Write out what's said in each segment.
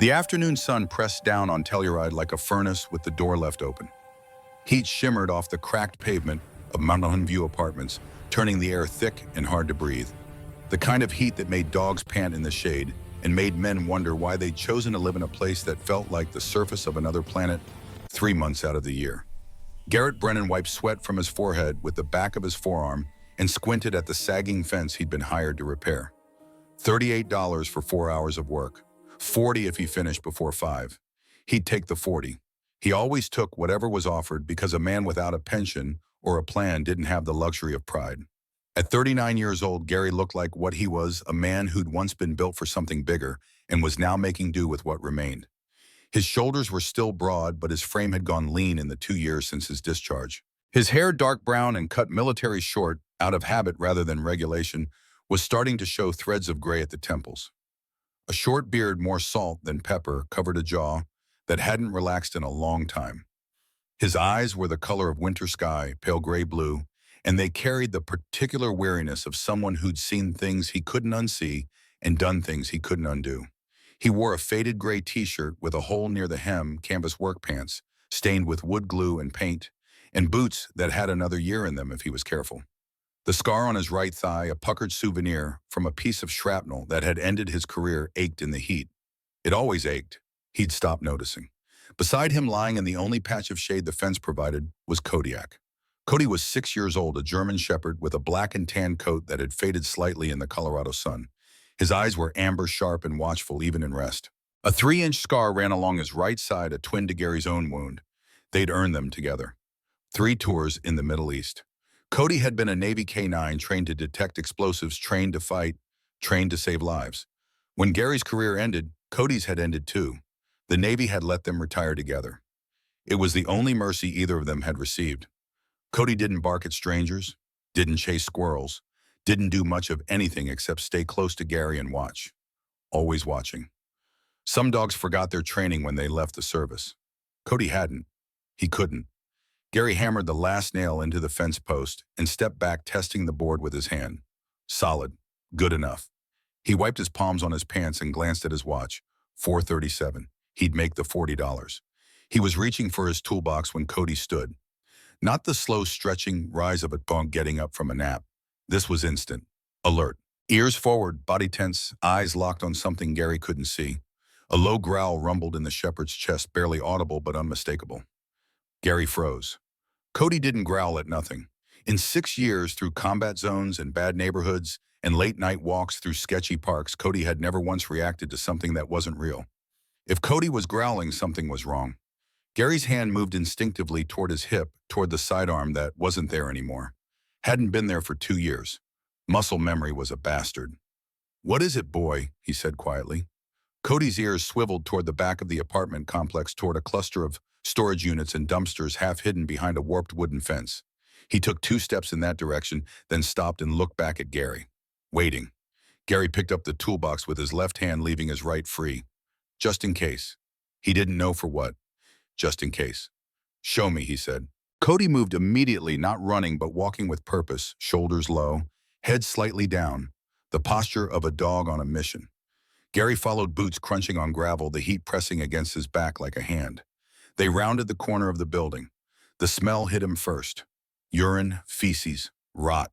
The afternoon sun pressed down on Telluride like a furnace with the door left open. Heat shimmered off the cracked pavement of Mountain View apartments, turning the air thick and hard to breathe. The kind of heat that made dogs pant in the shade and made men wonder why they'd chosen to live in a place that felt like the surface of another planet 3 months out of the year. Garrett Brennan wiped sweat from his forehead with the back of his forearm and squinted at the sagging fence he'd been hired to repair. $38 for 4 hours of work. 40 if he finished before 5. He'd take the 40. He always took whatever was offered because a man without a pension or a plan didn't have the luxury of pride. At 39 years old, Gary looked like what he was, a man who'd once been built for something bigger and was now making do with what remained. His shoulders were still broad, but his frame had gone lean in the 2 years since his discharge. His hair, dark brown and cut military short, out of habit rather than regulation, was starting to show threads of gray at the temples. A short beard, more salt than pepper, covered a jaw that hadn't relaxed in a long time. His eyes were the color of winter sky, pale gray blue, and they carried the particular weariness of someone who'd seen things he couldn't unsee and done things he couldn't undo. He wore a faded gray t-shirt with a hole near the hem, canvas work pants, stained with wood glue and paint, and boots that had another year in them if he was careful. The scar on his right thigh, a puckered souvenir from a piece of shrapnel that had ended his career, ached in the heat. It always ached. He'd stopped noticing. Beside him, lying in the only patch of shade the fence provided, was Kodiak. Cody was 6 years old, a German shepherd with a black and tan coat that had faded slightly in the Colorado sun. His eyes were amber sharp and watchful even in rest. A 3-inch scar ran along his right side, a twin to Gary's own wound. They'd earned them together. 3 tours in the Middle East. Cody had been a Navy K-9 trained to detect explosives, trained to fight, trained to save lives. When Gary's career ended, Cody's had ended too. The Navy had let them retire together. It was the only mercy either of them had received. Cody didn't bark at strangers, didn't chase squirrels, didn't do much of anything except stay close to Gary and watch. Always watching. Some dogs forgot their training when they left the service. Cody hadn't. He couldn't. Gary hammered the last nail into the fence post and stepped back, testing the board with his hand. Solid. Good enough. He wiped his palms on his pants and glanced at his watch. 4:37. He'd make the $40. He was reaching for his toolbox when Cody stood. Not the slow stretching rise of a dog getting up from a nap. This was instant. Alert. Ears forward, body tense, eyes locked on something Gary couldn't see. A low growl rumbled in the shepherd's chest, barely audible but unmistakable. Gary froze. Cody didn't growl at nothing. In 6 years, through combat zones and bad neighborhoods and late-night walks through sketchy parks, Cody had never once reacted to something that wasn't real. If Cody was growling, something was wrong. Gary's hand moved instinctively toward his hip, toward the sidearm that wasn't there anymore. Hadn't been there for 2 years. Muscle memory was a bastard. "What is it, boy?" he said quietly. Cody's ears swiveled toward the back of the apartment complex, toward a cluster of storage units and dumpsters half hidden behind a warped wooden fence. He took 2 steps in that direction, then stopped and looked back at Gary. Waiting. Gary picked up the toolbox with his left hand, leaving his right free. Just in case. He didn't know for what. Just in case. "Show me," he said. Cody moved immediately, not running but walking with purpose, shoulders low, head slightly down, the posture of a dog on a mission. Gary followed, boots crunching on gravel, the heat pressing against his back like a hand. They rounded the corner of the building. The smell hit him first. Urine, feces, rot.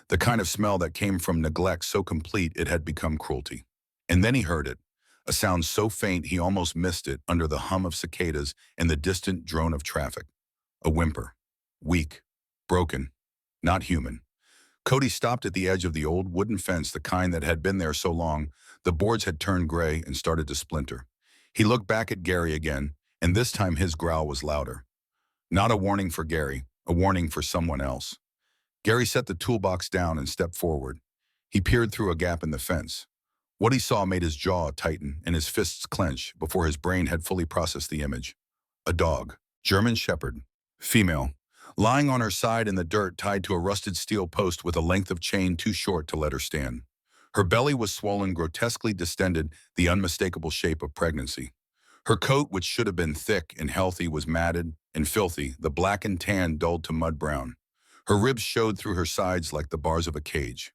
The kind of smell that came from neglect so complete it had become cruelty. And then he heard it. A sound so faint he almost missed it under the hum of cicadas and the distant drone of traffic. A whimper. Weak. Broken. Not human. Cody stopped at the edge of the old wooden fence, the kind that had been there so long, the boards had turned gray and started to splinter. He looked back at Gary again, and this time his growl was louder. Not a warning for Gary, a warning for someone else. Gary set the toolbox down and stepped forward. He peered through a gap in the fence. What he saw made his jaw tighten and his fists clench before his brain had fully processed the image. A dog. German shepherd. Female. Lying on her side in the dirt, tied to a rusted steel post with a length of chain too short to let her stand. Her belly was swollen, grotesquely distended, the unmistakable shape of pregnancy. Her coat, which should have been thick and healthy, was matted and filthy, the black and tan dulled to mud brown. Her ribs showed through her sides like the bars of a cage.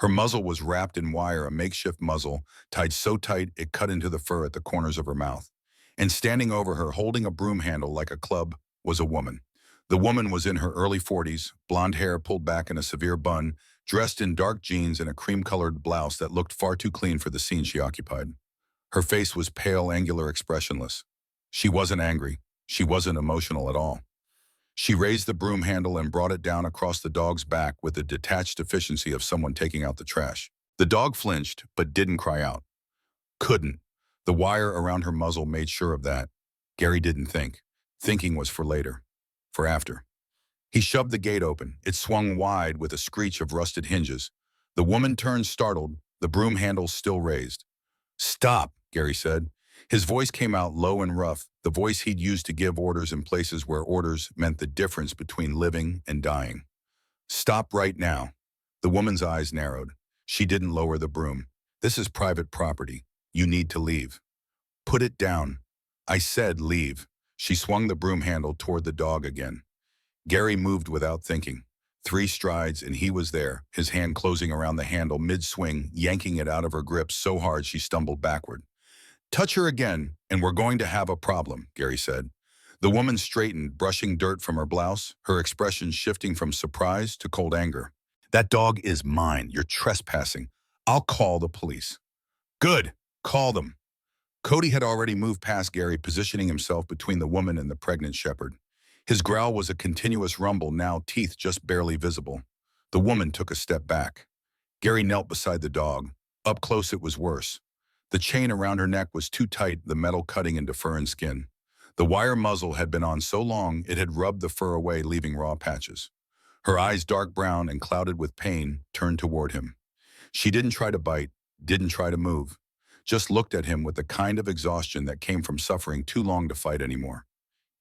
Her muzzle was wrapped in wire, a makeshift muzzle, tied so tight it cut into the fur at the corners of her mouth. And standing over her, holding a broom handle like a club, was a woman. The woman was in her early 40s, blonde hair pulled back in a severe bun, dressed in dark jeans and a cream-colored blouse that looked far too clean for the scene she occupied. Her face was pale, angular, expressionless. She wasn't angry. She wasn't emotional at all. She raised the broom handle and brought it down across the dog's back with the detached efficiency of someone taking out the trash. The dog flinched, but didn't cry out. Couldn't. The wire around her muzzle made sure of that. Gary didn't think. Thinking was for later. For after. He shoved the gate open. It swung wide with a screech of rusted hinges. The woman turned startled, the broom handle still raised. "Stop," Gary said. His voice came out low and rough, the voice he'd used to give orders in places where orders meant the difference between living and dying. "Stop right now." The woman's eyes narrowed. She didn't lower the broom. "This is private property. You need to leave." "Put it down." "I said leave." She swung the broom handle toward the dog again. Gary moved without thinking. 3 strides and he was there, his hand closing around the handle mid-swing, yanking it out of her grip so hard she stumbled backward. "Touch her again, and we're going to have a problem," Gary said. The woman straightened, brushing dirt from her blouse, her expression shifting from surprise to cold anger. "That dog is mine. You're trespassing. I'll call the police." "Good. Call them." Cody had already moved past Gary, positioning himself between the woman and the pregnant shepherd. His growl was a continuous rumble, now teeth just barely visible. The woman took a step back. Gary knelt beside the dog. Up close it was worse. The chain around her neck was too tight, the metal cutting into fur and skin. The wire muzzle had been on so long it had rubbed the fur away, leaving raw patches. Her eyes, dark brown and clouded with pain, turned toward him. She didn't try to bite, didn't try to move, just looked at him with the kind of exhaustion that came from suffering too long to fight anymore.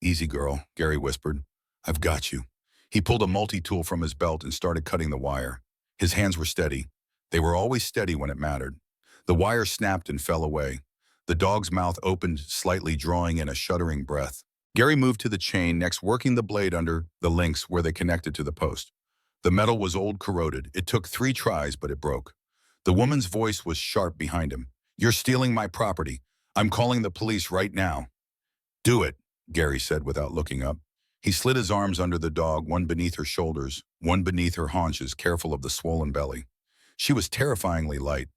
"Easy, girl," Gary whispered. "I've got you." He pulled a multi-tool from his belt and started cutting the wire. His hands were steady. They were always steady when it mattered. The wire snapped and fell away. The dog's mouth opened slightly, drawing in a shuddering breath. Gary moved to the chain, next working the blade under the links where they connected to the post. The metal was old, corroded. It took 3 tries, but it broke. The woman's voice was sharp behind him. "You're stealing my property. I'm calling the police right now." "Do it," Gary said without looking up. He slid his arms under the dog, one beneath her shoulders, one beneath her haunches, careful of the swollen belly. She was terrifyingly light.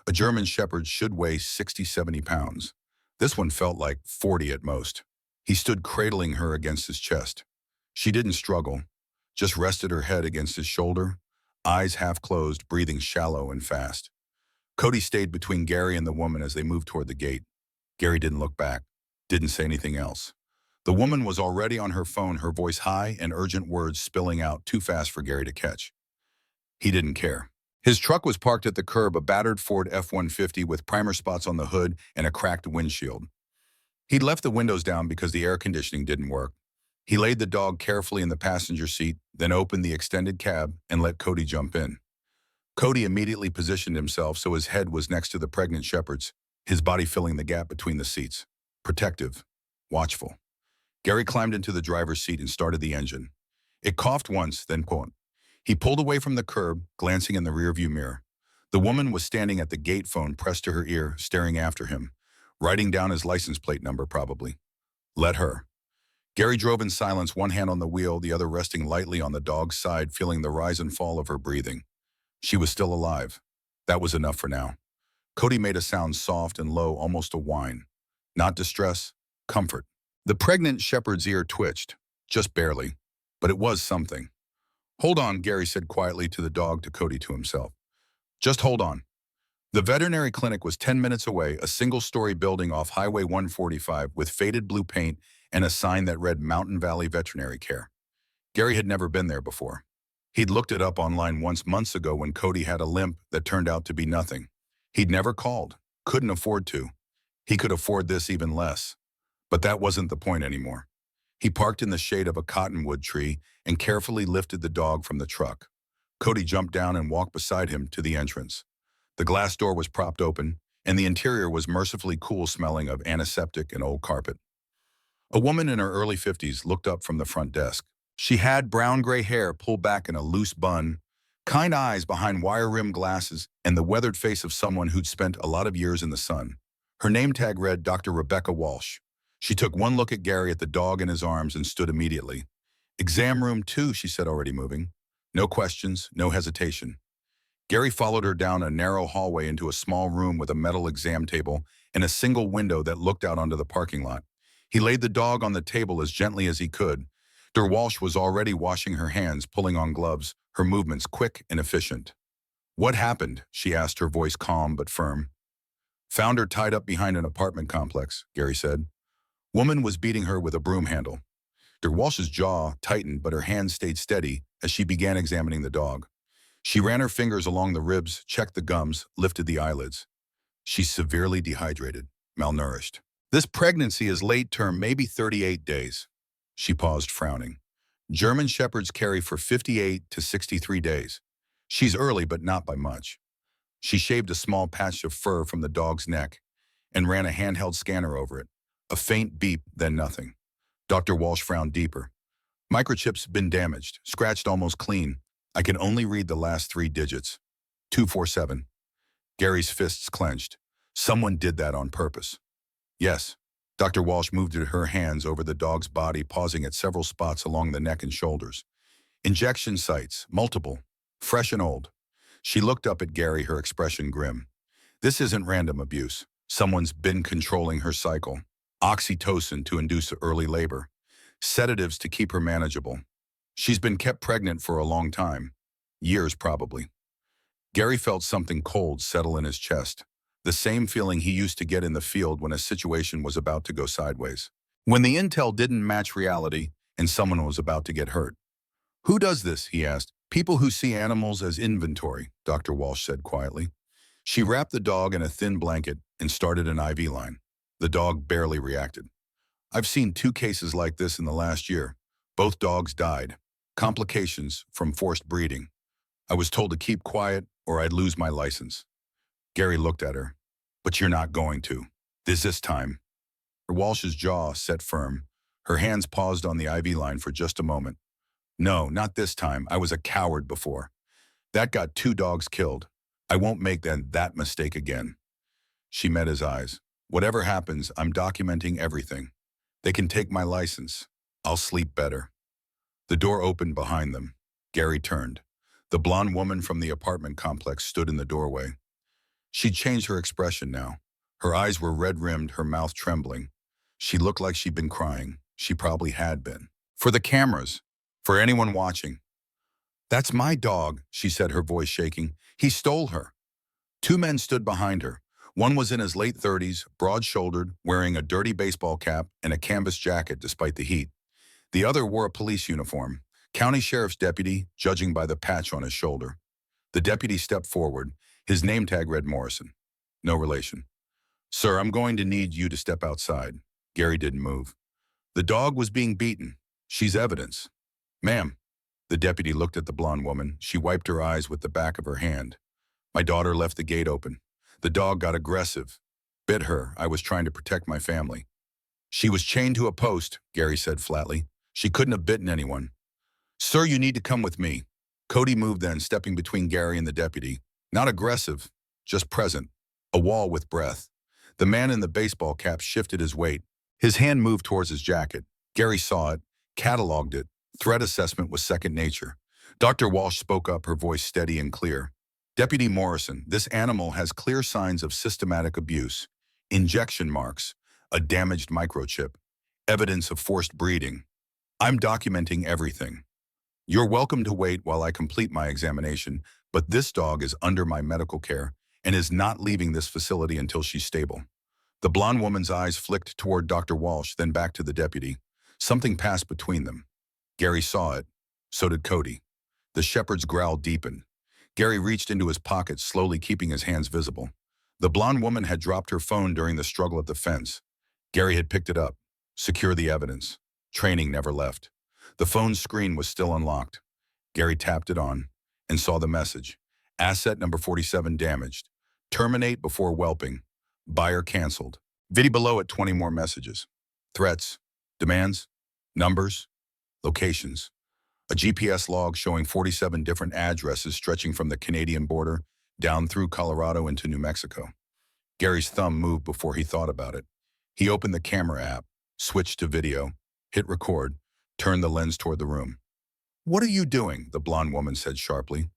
A German shepherd should weigh 60, 70 pounds. This one felt like 40 at most. He stood cradling her against his chest. She didn't struggle, just rested her head against his shoulder, eyes half closed, breathing shallow and fast. Cody stayed between Gary and the woman as they moved toward the gate. Gary didn't look back, didn't say anything else. The woman was already on her phone, her voice high and urgent, words spilling out too fast for Gary to catch. He didn't care. His truck was parked at the curb, a battered Ford F-150 with primer spots on the hood and a cracked windshield. He'd left the windows down because the air conditioning didn't work. He laid the dog carefully in the passenger seat, then opened the extended cab and let Cody jump in. Cody immediately positioned himself so his head was next to the pregnant shepherd's, his body filling the gap between the seats. Protective, watchful. Gary climbed into the driver's seat and started the engine. It coughed once, then quote. He pulled away from the curb, glancing in the rearview mirror. The woman was standing at the gate, phone pressed to her ear, staring after him, writing down his license plate number probably. Let her. Gary drove in silence, one hand on the wheel, the other resting lightly on the dog's side, feeling the rise and fall of her breathing. She was still alive. That was enough for now. Cody made a sound soft and low, almost a whine. Not distress, comfort. The pregnant shepherd's ear twitched, just barely, but it was something. Hold on, Gary said quietly to the dog, to Cody, to himself. Just hold on. The veterinary clinic was 10 minutes away, a single-story building off Highway 145 with faded blue paint and a sign that read Mountain Valley Veterinary Care. Gary had never been there before. He'd looked it up online once months ago when Cody had a limp that turned out to be nothing. He'd never called, couldn't afford to. He could afford this even less. But that wasn't the point anymore. He parked in the shade of a cottonwood tree and carefully lifted the dog from the truck. Cody jumped down and walked beside him to the entrance. The glass door was propped open, and the interior was mercifully cool, smelling of antiseptic and old carpet. A woman in her early 50s looked up from the front desk. She had brown-gray hair pulled back in a loose bun, Kind eyes behind wire-rimmed glasses and the weathered face of someone who'd spent a lot of years in the sun. Her name tag read Dr. Rebecca Walsh. She took one look at Gary at the dog in his arms and stood immediately. "Exam room 2, she said, already moving. No questions, no hesitation. Gary followed her down a narrow hallway into a small room with a metal exam table and a single window that looked out onto the parking lot. He laid the dog on the table as gently as he could. Dr. Walsh was already washing her hands, pulling on gloves, her movements quick and efficient. "What happened?" she asked, her voice calm but firm. "Found her tied up behind an apartment complex," Gary said. "Woman was beating her with a broom handle." Dr. Walsh's jaw tightened, but her hands stayed steady as she began examining the dog. She ran her fingers along the ribs, checked the gums, lifted the eyelids. "She's severely dehydrated, malnourished. This pregnancy is late term, maybe 38 days. She paused, frowning. "German Shepherds carry for 58 to 63 days. She's early, but not by much." She shaved a small patch of fur from the dog's neck and ran a handheld scanner over it. A faint beep, then nothing. Dr. Walsh frowned deeper. "Microchip's been damaged, scratched almost clean. I can only read the last 3 digits. 247. Gary's fists clenched. "Someone did that on purpose." "Yes." Dr. Walsh moved her hands over the dog's body, pausing at several spots along the neck and shoulders. "Injection sites, multiple, fresh and old." She looked up at Gary, her expression grim. "This isn't random abuse. Someone's been controlling her cycle. Oxytocin to induce early labor. Sedatives to keep her manageable. She's been kept pregnant for a long time. Years, probably." Gary felt something cold settle in his chest. The same feeling he used to get in the field when a situation was about to go sideways. When the intel didn't match reality and someone was about to get hurt. "Who does this?" he asked. "People who see animals as inventory," Dr. Walsh said quietly. She wrapped the dog in a thin blanket and started an IV line. The dog barely reacted. "I've seen 2 cases like this in the last year. Both dogs died. Complications from forced breeding. I was told to keep quiet or I'd lose my license." Gary looked at her. "But you're not going to. This time." Walsh's jaw set firm. Her hands paused on the IV line for just a moment. "No, not this time. I was a coward before. That got 2 dogs killed. I won't make that mistake again." She met his eyes. "Whatever happens, I'm documenting everything. They can take my license. I'll sleep better." The door opened behind them. Gary turned. The blonde woman from the apartment complex stood in the doorway. She'd changed her expression now. Her eyes were red-rimmed, her mouth trembling. She looked like she'd been crying. She probably had been. "For the cameras. For anyone watching." "That's my dog," she said, her voice shaking. "He stole her." 2 men stood behind her. One was in his late 30s, broad-shouldered, wearing a dirty baseball cap and a canvas jacket despite the heat. The other wore a police uniform, county sheriff's deputy, judging by the patch on his shoulder. The deputy stepped forward. His name tag read Morrison. No relation. "Sir, I'm going to need you to step outside." Gary didn't move. "The dog was being beaten. She's evidence." "Ma'am." The deputy looked at the blonde woman. She wiped her eyes with the back of her hand. "My daughter left the gate open. The dog got aggressive. Bit her. I was trying to protect my family." "She was chained to a post," Gary said flatly. "She couldn't have bitten anyone." "Sir, you need to come with me." Cody moved then, stepping between Gary and the deputy. Not aggressive, just present. A wall with breath. The man in the baseball cap shifted his weight. His hand moved towards his jacket. Gary saw it, cataloged it. Threat assessment was second nature. Dr. Walsh spoke up, her voice steady and clear. "Deputy Morrison, this animal has clear signs of systematic abuse. Injection marks, a damaged microchip, evidence of forced breeding. I'm documenting everything. You're welcome to wait while I complete my examination, but this dog is under my medical care and is not leaving this facility until she's stable." The blonde woman's eyes flicked toward Dr. Walsh, then back to the deputy. Something passed between them. Gary saw it. So did Cody. The shepherd's growl deepened. Gary reached into his pocket, slowly keeping his hands visible. The blonde woman had dropped her phone during the struggle at the fence. Gary had picked it up. Secure the evidence. Training never left. The phone's screen was still unlocked. Gary tapped it on and saw the message. Asset number 47 damaged. Terminate before whelping. Buyer canceled. Video below it 20 more messages. Threats, demands, numbers, locations. A GPS log showing 47 different addresses stretching from the Canadian border down through Colorado into New Mexico. Gary's thumb moved before he thought about it. He opened the camera app, switched to video, hit record, turned the lens toward the room. "What are you doing?" the blonde woman said sharply.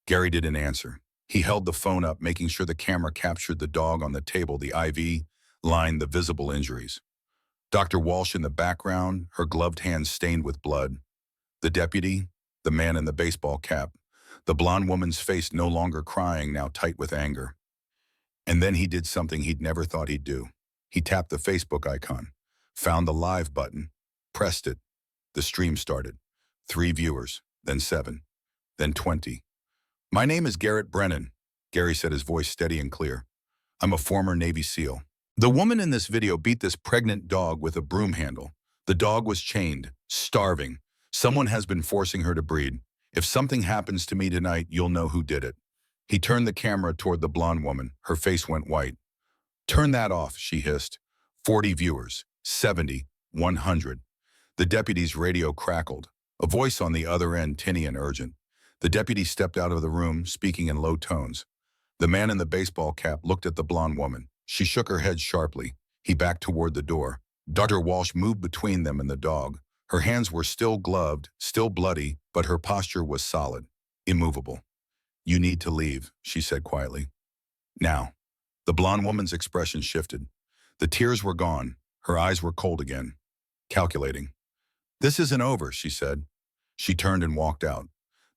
Gary didn't answer. He held the phone up, making sure the camera captured the dog on the table, the IV line, the visible injuries. Dr. Walsh in the background, her gloved hands stained with blood. The deputy, the man in the baseball cap, the blonde woman's face no longer crying, now tight with anger. And then he did something he'd never thought he'd do. He tapped the Facebook icon, found the live button, pressed it. The stream started. 3 viewers, then 7, then 20. "My name is Garrett Brennan," Gary said, his voice steady and clear. "I'm a former Navy SEAL. The woman in this video beat this pregnant dog with a broom handle. The dog was chained, starving. Someone has been forcing her to breed. If something happens to me tonight, you'll know who did it." He turned the camera toward the blonde woman. Her face went white. "Turn that off," she hissed. 40 viewers, 70, 100. The deputy's radio crackled. A voice on the other end, tinny and urgent. The deputy stepped out of the room, speaking in low tones. The man in the baseball cap looked at the blonde woman. She shook her head sharply. He backed toward the door. Dr. Walsh moved between them and the dog. Her hands were still gloved, still bloody, but her posture was solid, immovable. "You need to leave," she said quietly. "Now." The blonde woman's expression shifted. The tears were gone. Her eyes were cold again. Calculating. "This isn't over," she said. She turned and walked out.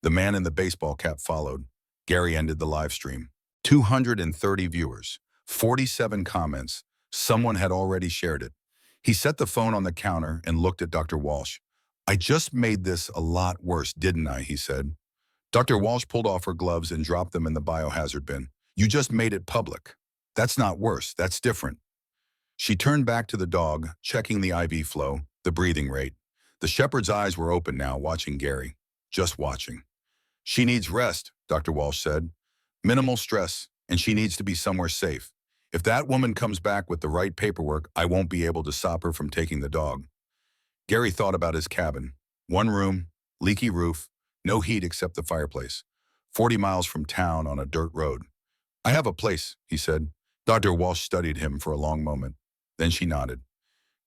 The man in the baseball cap followed. Gary ended the live stream. 230 viewers, 47 comments. Someone had already shared it. He set the phone on the counter and looked at Dr. Walsh. "I just made this a lot worse, didn't I?" he said. Dr. Walsh pulled off her gloves and dropped them in the biohazard bin. "You just made it public. That's not worse, that's different." She turned back to the dog, checking the IV flow, the breathing rate. The shepherd's eyes were open now, watching Gary. Just watching. "She needs rest," Dr. Walsh said. "Minimal stress, and she needs to be somewhere safe. If that woman comes back with the right paperwork, I won't be able to stop her from taking the dog." Gary thought about his cabin. 1 room, leaky roof, no heat except the fireplace. 40 miles from town on a dirt road. "I have a place," he said. Dr. Walsh studied him for a long moment. Then she nodded.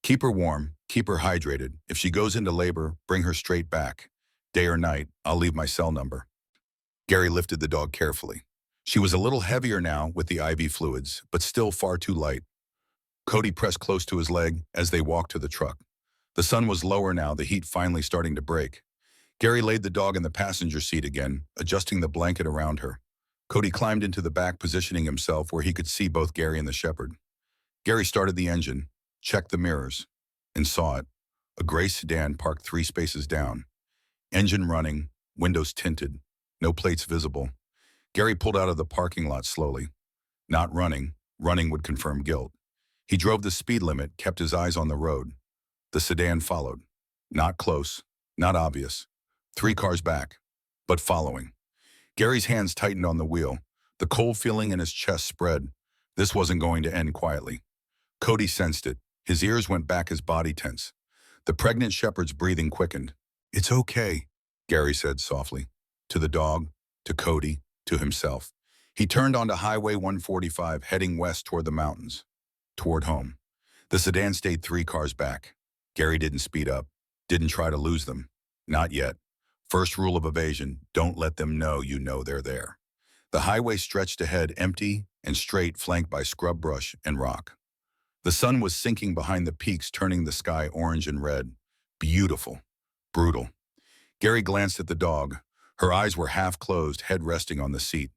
"Keep her warm, keep her hydrated. If she goes into labor, bring her straight back. Day or night, I'll leave my cell number." Gary lifted the dog carefully. She was a little heavier now with the IV fluids, but still far too light. Cody pressed close to his leg as they walked to the truck. The sun was lower now, the heat finally starting to break. Gary laid the dog in the passenger seat again, adjusting the blanket around her. Cody climbed into the back, positioning himself where he could see both Gary and the shepherd. Gary started the engine, checked the mirrors, and saw it. A gray sedan parked 3 spaces down. Engine running, windows tinted, no plates visible. Gary pulled out of the parking lot slowly. Not running. Running would confirm guilt. He drove the speed limit, kept his eyes on the road. The sedan followed. Not close, not obvious. 3 cars back, but following. Gary's hands tightened on the wheel. The cold feeling in his chest spread. This wasn't going to end quietly. Cody sensed it. His ears went back, his body tense. The pregnant shepherd's breathing quickened. "It's okay," Gary said softly. To the dog, to Cody, to himself. He turned onto Highway 145, heading west toward the mountains. Toward home. The sedan stayed 3 cars back. Gary didn't speed up. Didn't try to lose them. Not yet. First rule of evasion, don't let them know you know they're there. The highway stretched ahead, empty and straight, flanked by scrub brush and rock. The sun was sinking behind the peaks, turning the sky orange and red. Beautiful. Brutal. Gary glanced at the dog. Her eyes were half closed, head resting on the seat.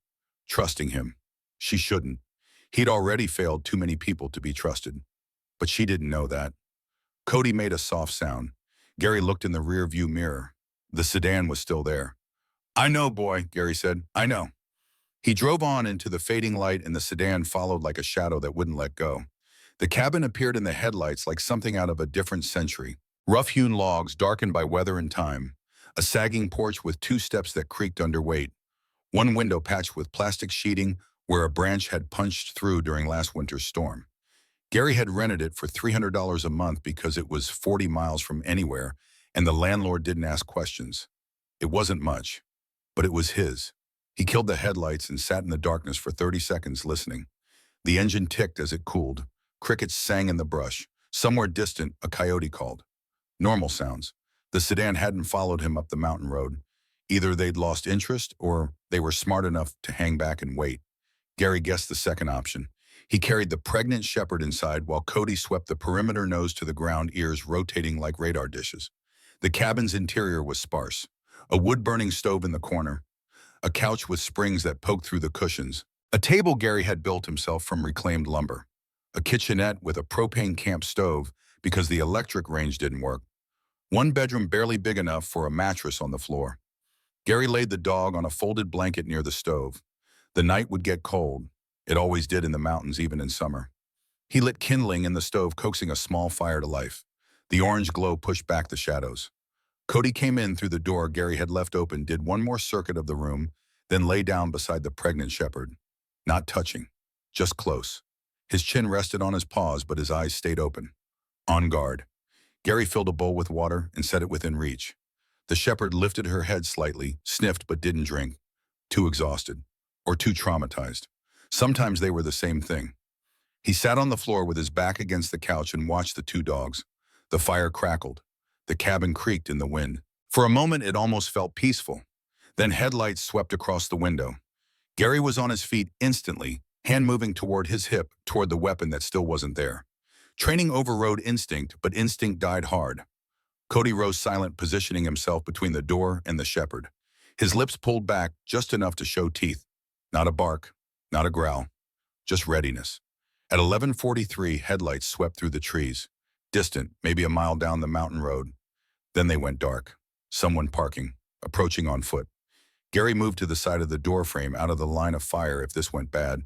Trusting him. She shouldn't. He'd already failed too many people to be trusted. But she didn't know that. Cody made a soft sound. Gary looked in the rear view mirror. The sedan was still there. "I know, boy," Gary said. "I know." He drove on into the fading light, and the sedan followed like a shadow that wouldn't let go. The cabin appeared in the headlights like something out of a different century. Rough-hewn logs darkened by weather and time. A sagging porch with 2 steps that creaked under weight. 1 window patched with plastic sheeting where a branch had punched through during last winter's storm. Gary had rented it for $300 a month because it was 40 miles from anywhere, and the landlord didn't ask questions. It wasn't much, but it was his. He killed the headlights and sat in the darkness for 30 seconds listening. The engine ticked as it cooled. Crickets sang in the brush. Somewhere distant, a coyote called. Normal sounds. The sedan hadn't followed him up the mountain road. Either they'd lost interest or they were smart enough to hang back and wait. Gary guessed the second option. He carried the pregnant shepherd inside while Cody swept the perimeter, nose to the ground, ears rotating like radar dishes. The cabin's interior was sparse. A wood-burning stove in the corner, a couch with springs that poked through the cushions, a table Gary had built himself from reclaimed lumber, a kitchenette with a propane camp stove because the electric range didn't work, one bedroom barely big enough for a mattress on the floor. Gary laid the dog on a folded blanket near the stove. The night would get cold. It always did in the mountains, even in summer. He lit kindling in the stove, coaxing a small fire to life. The orange glow pushed back the shadows. Cody came in through the door Gary had left open, did one more circuit of the room, then lay down beside the pregnant shepherd. Not touching, just close. His chin rested on his paws, but his eyes stayed open. On guard. Gary filled a bowl with water and set it within reach. The shepherd lifted her head slightly, sniffed but didn't drink. Too exhausted. Or too traumatized. Sometimes they were the same thing. He sat on the floor with his back against the couch and watched the two dogs. The fire crackled. The cabin creaked in the wind. For a moment, it almost felt peaceful. Then headlights swept across the window. Gary was on his feet instantly, hand moving toward his hip, toward the weapon that still wasn't there. Training overrode instinct, but instinct died hard. Cody rose silent, positioning himself between the door and the shepherd. His lips pulled back just enough to show teeth. Not a bark, not a growl, just readiness. At 11:43, headlights swept through the trees, distant, maybe a mile down the mountain road. Then they went dark. Someone parking, approaching on foot. Gary moved to the side of the door frame, out of the line of fire if this went bad.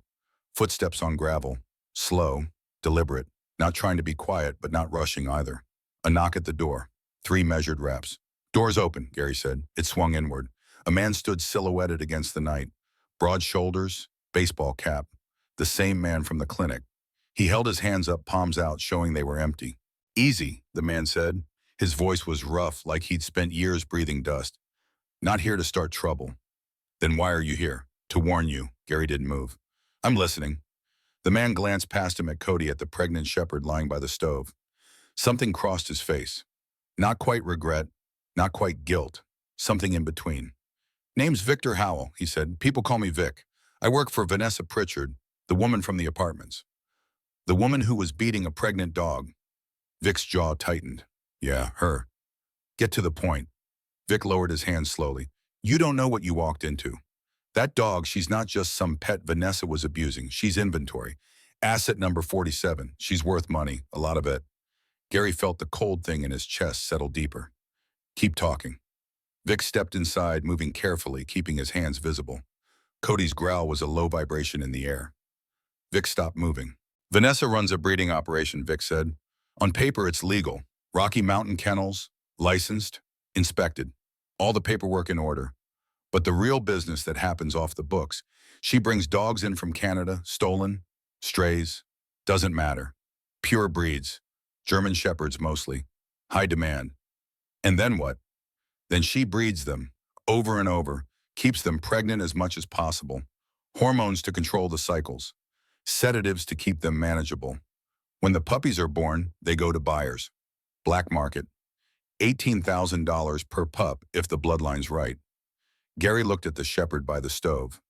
Footsteps on gravel, slow, deliberate, not trying to be quiet, but not rushing either. A knock at the door. 3 measured raps. Door's open, Gary said. It swung inward. A man stood silhouetted against the night. Broad shoulders, baseball cap. The same man from the clinic. He held his hands up, palms out, showing they were empty. Easy, the man said. His voice was rough, like he'd spent years breathing dust. Not here to start trouble. Then why are you here? To warn you. Gary didn't move. I'm listening. The man glanced past him at Cody, at the pregnant shepherd lying by the stove. Something crossed his face. Not quite regret, not quite guilt. Something in between. Name's Victor Howell, he said. People call me Vic. I work for Vanessa Pritchard, the woman from the apartments. The woman who was beating a pregnant dog. Vic's jaw tightened. Yeah, her. Get to the point. Vic lowered his hands slowly. You don't know what you walked into. That dog, she's not just some pet Vanessa was abusing. She's inventory. Asset number 47. She's worth money, a lot of it. Gary felt the cold thing in his chest settle deeper. Keep talking. Vic stepped inside, moving carefully, keeping his hands visible. Cody's growl was a low vibration in the air. Vic stopped moving. Vanessa runs a breeding operation, Vic said. On paper, it's legal. Rocky Mountain Kennels, licensed, inspected. All the paperwork in order. But the real business that happens off the books, she brings dogs in from Canada, stolen, strays, doesn't matter. Pure breeds, German shepherds mostly, high demand. And then what? Then she breeds them, over and over, keeps them pregnant as much as possible, hormones to control the cycles, sedatives to keep them manageable. When the puppies are born, they go to buyers. Black market. $18,000 per pup if the bloodline's right. Gary looked at the shepherd by the stove.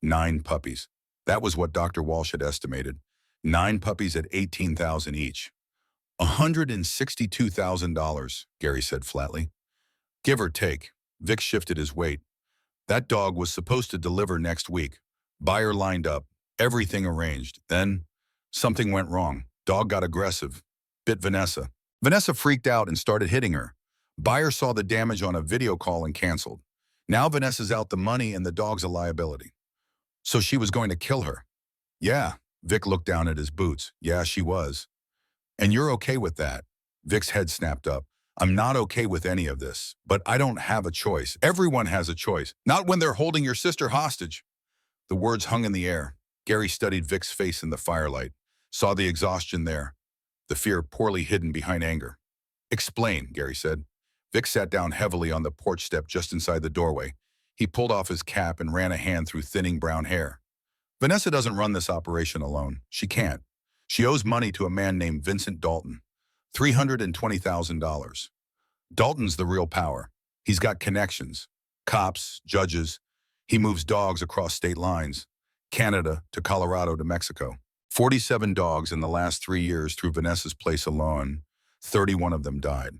9 puppies. That was what Dr. Walsh had estimated. 9 puppies at $18,000 each. $162,000, Gary said flatly. Give or take. Vic shifted his weight. That dog was supposed to deliver next week. Buyer lined up. Everything arranged. Then, something went wrong. Dog got aggressive. Bit Vanessa. Vanessa freaked out and started hitting her. Buyer saw the damage on a video call and canceled. Now Vanessa's out the money and the dog's a liability. So she was going to kill her. Yeah, Vic looked down at his boots. Yeah, she was. And you're okay with that? Vic's head snapped up. I'm not okay with any of this, but I don't have a choice. Everyone has a choice. Not when they're holding your sister hostage. The words hung in the air. Gary studied Vic's face in the firelight, saw the exhaustion there, the fear poorly hidden behind anger. Explain, Gary said. Vic sat down heavily on the porch step just inside the doorway. He pulled off his cap and ran a hand through thinning brown hair. Vanessa doesn't run this operation alone. She can't. She owes money to a man named Vincent Dalton. $320,000. Dalton's the real power. He's got connections. Cops, judges. He moves dogs across state lines. Canada to Colorado to Mexico. 47 dogs in the last 3 years through Vanessa's place alone. 31 of them died.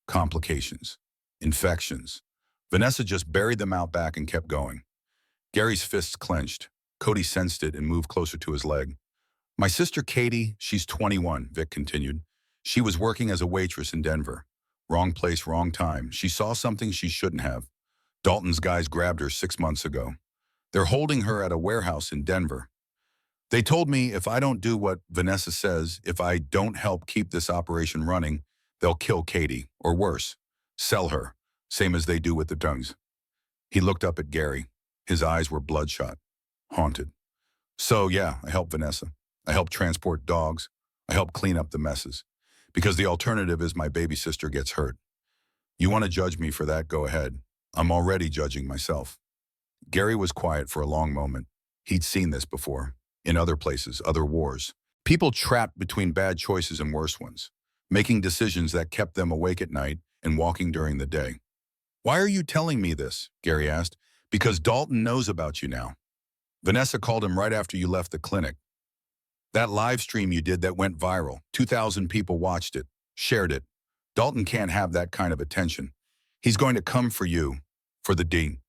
Complications. Infections. Vanessa just buried them out back and kept going. Gary's fists clenched. Cody sensed it and moved closer to his leg. My sister Katie, she's 21, Vic continued. She was working as a waitress in Denver. Wrong place, wrong time. She saw something she shouldn't have. Dalton's guys grabbed her 6 months ago. They're holding her at a warehouse in Denver. They told me if I don't do what Vanessa says, if I don't help keep this operation running, they'll kill Katie, or worse, sell her, same as they do with the tongues. He looked up at Gary. His eyes were bloodshot, haunted. So yeah, I helped Vanessa. I helped transport dogs. I helped clean up the messes. Because the alternative is my baby sister gets hurt. You want to judge me for that, go ahead. I'm already judging myself. Gary was quiet for a long moment. He'd seen this before. In other places, other wars. People trapped between bad choices and worse ones, making decisions that kept them awake at night and walking during the day. Why are you telling me this? Gary asked. Because Dalton knows about you now. Vanessa called him right after you left the clinic. That live stream you did that went viral, 2,000 people watched it, shared it. Dalton can't have that kind of attention. He's going to come for you, for the dean.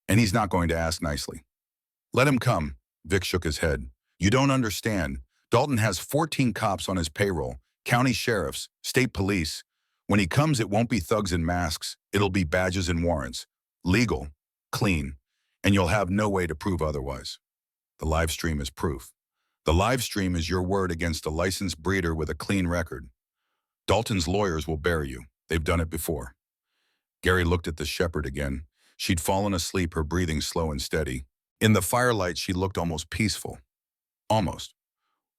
And he's not going to ask nicely. Let him come, Vic shook his head. You don't understand. Dalton has 14 cops on his payroll, county sheriffs, state police. When he comes, it won't be thugs in masks. It'll be badges and warrants. Legal, clean, and you'll have no way to prove otherwise. The live stream is proof. The live stream is your word against a licensed breeder with a clean record. Dalton's lawyers will bury you. They've done it before. Gary looked at the shepherd again. She'd fallen asleep, her breathing slow and steady. In the firelight, she looked almost peaceful. Almost.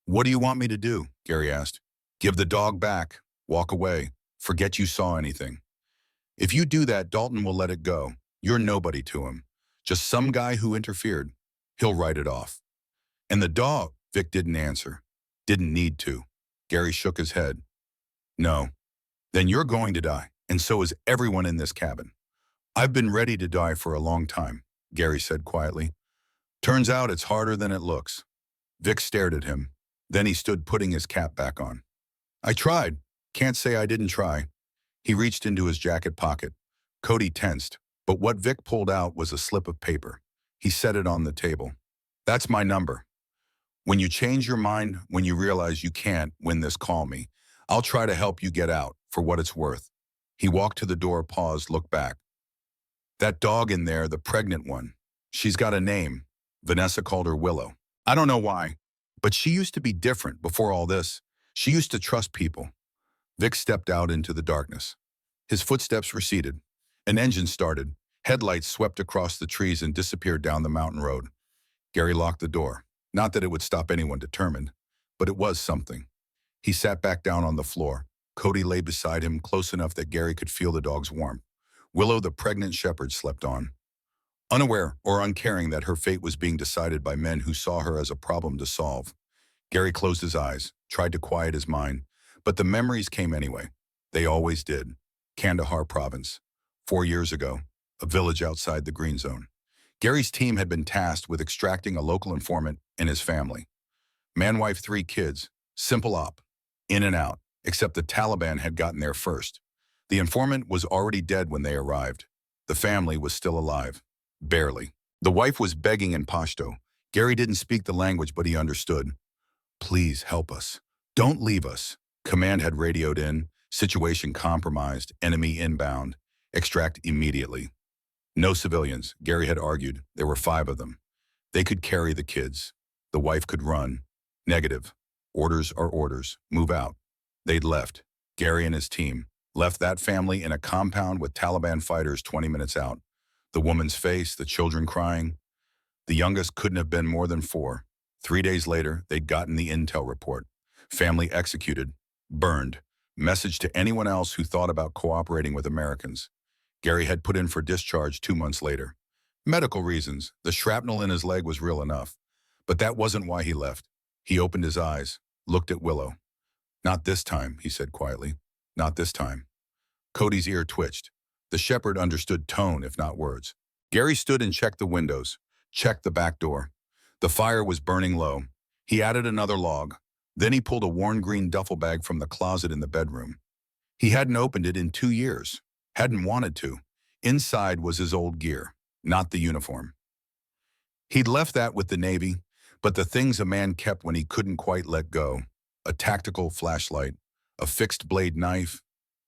What do you want me to do? Gary asked. Give the dog back. Walk away. Forget you saw anything. If you do that, Dalton will let it go. You're nobody to him. Just some guy who interfered. He'll write it off. And the dog, Vic didn't answer. Didn't need to. Gary shook his head. No. Then you're going to die, and so is everyone in this cabin. I've been ready to die for a long time, Gary said quietly. Turns out it's harder than it looks. Vic stared at him. Then he stood putting his cap back on. I tried. Can't say I didn't try. He reached into his jacket pocket. Cody tensed, but what Vic pulled out was a slip of paper. He set it on the table. That's my number. When you change your mind, when you realize you can't win this, call me. I'll try to help you get out, for what it's worth. He walked to the door, paused, looked back. That dog in there, the pregnant one, she's got a name. Vanessa called her Willow. I don't know why, but she used to be different before all this. She used to trust people. Vic stepped out into the darkness. His footsteps receded. An engine started. Headlights swept across the trees and disappeared down the mountain road. Gary locked the door. Not that it would stop anyone determined, but it was something. He sat back down on the floor. Cody lay beside him, close enough that Gary could feel the dog's warmth. Willow, the pregnant shepherd, slept on. Unaware or uncaring that her fate was being decided by men who saw her as a problem to solve. Gary closed his eyes, tried to quiet his mind, but the memories came anyway. They always did. Kandahar province. 4 years ago, a village outside the green zone. Gary's team had been tasked with extracting a local informant and his family. Man, wife, 3 kids. Simple op. In and out, except the Taliban had gotten there first. The informant was already dead when they arrived. The family was still alive. Barely. The wife was begging in Pashto. Gary didn't speak the language, but he understood. Please help us. Don't leave us. Command had radioed in. Situation compromised. Enemy inbound. Extract immediately. No civilians, Gary had argued. There were 5 of them. They could carry the kids. The wife could run. Negative. Orders are orders. Move out. They'd left. Gary and his team left that family in a compound with Taliban fighters 20 minutes out. The woman's face, the children crying. The youngest couldn't have been more than 4. 3 days later, they'd gotten the intel report. Family executed. Burned. Message to anyone else who thought about cooperating with Americans. Gary had put in for discharge 2 months later. Medical reasons. The shrapnel in his leg was real enough. But that wasn't why he left. He opened his eyes, looked at Willow. "Not this time," he said quietly. "Not this time." Cody's ear twitched. The shepherd understood tone, if not words. Gary stood and checked the windows, checked the back door. The fire was burning low. He added another log. Then he pulled a worn green duffel bag from the closet in the bedroom. He hadn't opened it in 2 years. Hadn't wanted to. Inside was his old gear, not the uniform. He'd left that with the Navy, but the things a man kept when he couldn't quite let go. A tactical flashlight, a fixed blade knife,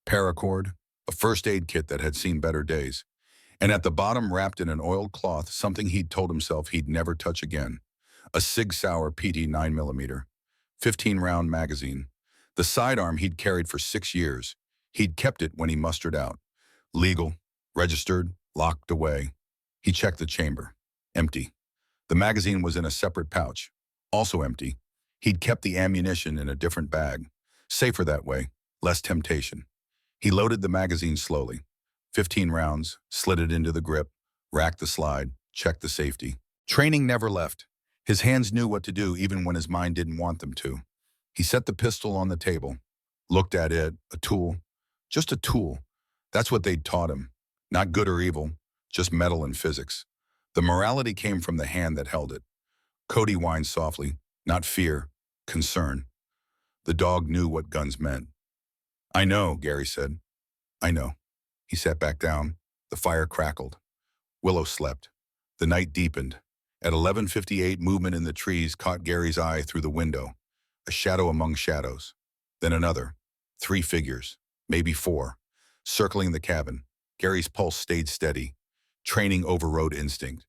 paracord, a first aid kit that had seen better days. And at the bottom, wrapped in an oiled cloth, something he'd told himself he'd never touch again. A Sig Sauer PT 9mm, 15-round magazine. The sidearm he'd carried for 6 years. He'd kept it when he mustered out. Legal, registered, locked away. He checked the chamber. Empty. The magazine was in a separate pouch. Also empty. He'd kept the ammunition in a different bag. Safer that way. Less temptation. He loaded the magazine slowly. 15 rounds, slid it into the grip, racked the slide, checked the safety. Training never left. His hands knew what to do even when his mind didn't want them to. He set the pistol on the table, looked at it, a tool. Just a tool. That's what they'd taught him. Not good or evil, just metal and physics. The morality came from the hand that held it. Cody whined softly, not fear, concern. The dog knew what guns meant. "I know," Gary said. "I know." He sat back down. The fire crackled. Willow slept. The night deepened. At 11:58, movement in the trees caught Gary's eye through the window. A shadow among shadows. Then another. 3 figures, maybe 4, circling the cabin. Gary's pulse stayed steady. Training overrode instinct.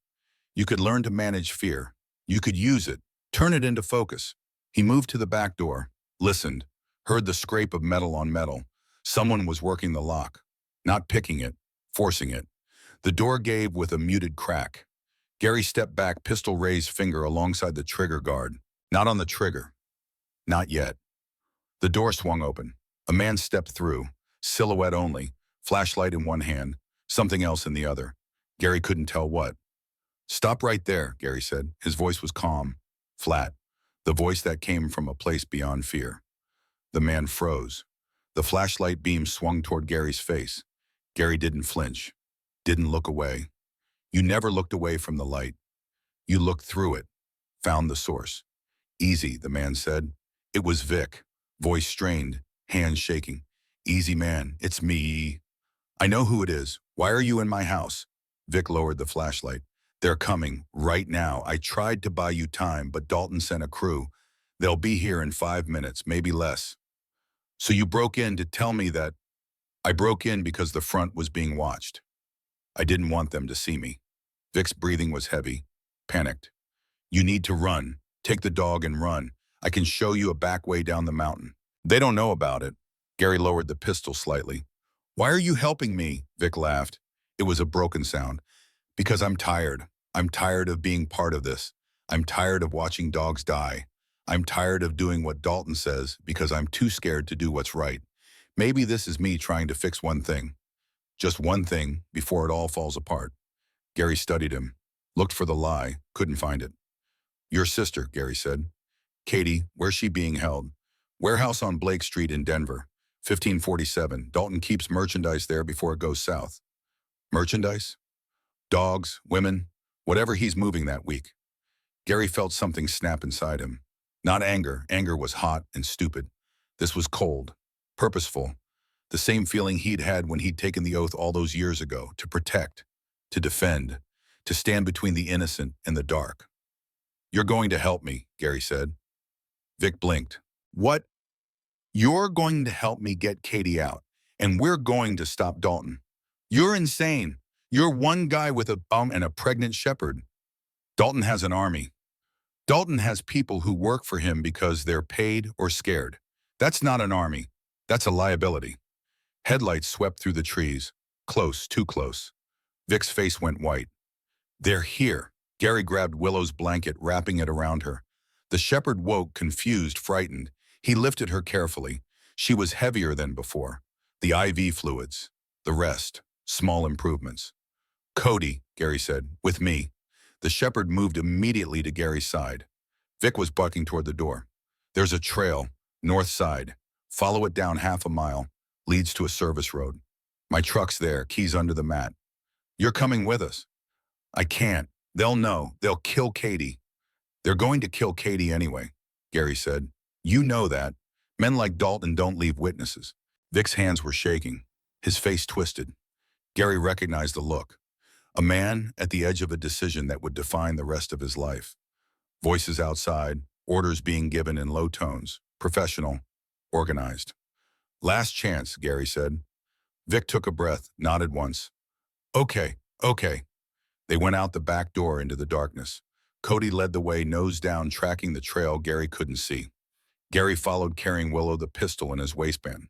You could learn to manage fear. You could use it, turn it into focus. He moved to the back door, listened, heard the scrape of metal on metal. Someone was working the lock. Not picking it, forcing it. The door gave with a muted crack. Gary stepped back, pistol raised, finger alongside the trigger guard. Not on the trigger. Not yet. The door swung open. A man stepped through, silhouette only, flashlight in one hand, something else in the other. Gary couldn't tell what. "Stop right there," Gary said. His voice was calm, flat, the voice that came from a place beyond fear. The man froze. The flashlight beam swung toward Gary's face. Gary didn't flinch, didn't look away. You never looked away from the light. You looked through it, found the source. "Easy," the man said. It was Vic, voice strained, hands shaking. "Easy, man, it's me." "I know who it is. Why are you in my house?" Vic lowered the flashlight. "They're coming, right now. I tried to buy you time, but Dalton sent a crew. They'll be here in 5 minutes, maybe less." "So you broke in to tell me that?" "I broke in because the front was being watched. I didn't want them to see me." Vic's breathing was heavy, panicked. "You need to run. Take the dog and run. I can show you a back way down the mountain." "They don't know about it." Gary lowered the pistol slightly. "Why are you helping me?" Vic laughed. It was a broken sound. "Because I'm tired. I'm tired of being part of this. I'm tired of watching dogs die. I'm tired of doing what Dalton says because I'm too scared to do what's right. Maybe this is me trying to fix one thing. Just one thing before it all falls apart." Gary studied him, looked for the lie, couldn't find it. "Your sister," Gary said. "Katie, where's she being held?" "Warehouse on Blake Street in Denver, 1547. Dalton keeps merchandise there before it goes south." "Merchandise?" "Dogs, women, whatever he's moving that week." Gary felt something snap inside him. Not anger. Anger was hot and stupid. This was cold, purposeful. The same feeling he'd had when he'd taken the oath all those years ago, to protect, to defend, to stand between the innocent and the dark. "You're going to help me," Gary said. Vic blinked. "What?" "You're going to help me get Katie out, and we're going to stop Dalton. You're insane. You're one guy with a bum and a pregnant shepherd. Dalton has an army. Dalton has people who work for him because they're paid or scared. That's not an army. That's a liability." Headlights swept through the trees. Close, too close. Vic's face went white. "They're here." Gary grabbed Willow's blanket, wrapping it around her. The shepherd woke, confused, frightened. He lifted her carefully. She was heavier than before. The IV fluids. The rest. Small improvements. Cody, Gary said, with me. The shepherd moved immediately to Gary's side. Vic was bucking toward the door. There's a trail, north side. Follow it down half a mile. Leads to a service road. My truck's there, keys under the mat. You're coming with us. I can't. They'll know. They'll kill Katie. They're going to kill Katie anyway, Gary said. You know that. Men like Dalton don't leave witnesses. Vic's hands were shaking. His face twisted. Gary recognized the look. A man at the edge of a decision that would define the rest of his life. Voices outside, orders being given in low tones, professional, organized. Last chance, Gary said. Vic took a breath, nodded once. Okay, okay. They went out the back door into the darkness. Cody led the way, nose down, tracking the trail Gary couldn't see. Gary followed, carrying Willow, the pistol in his waistband.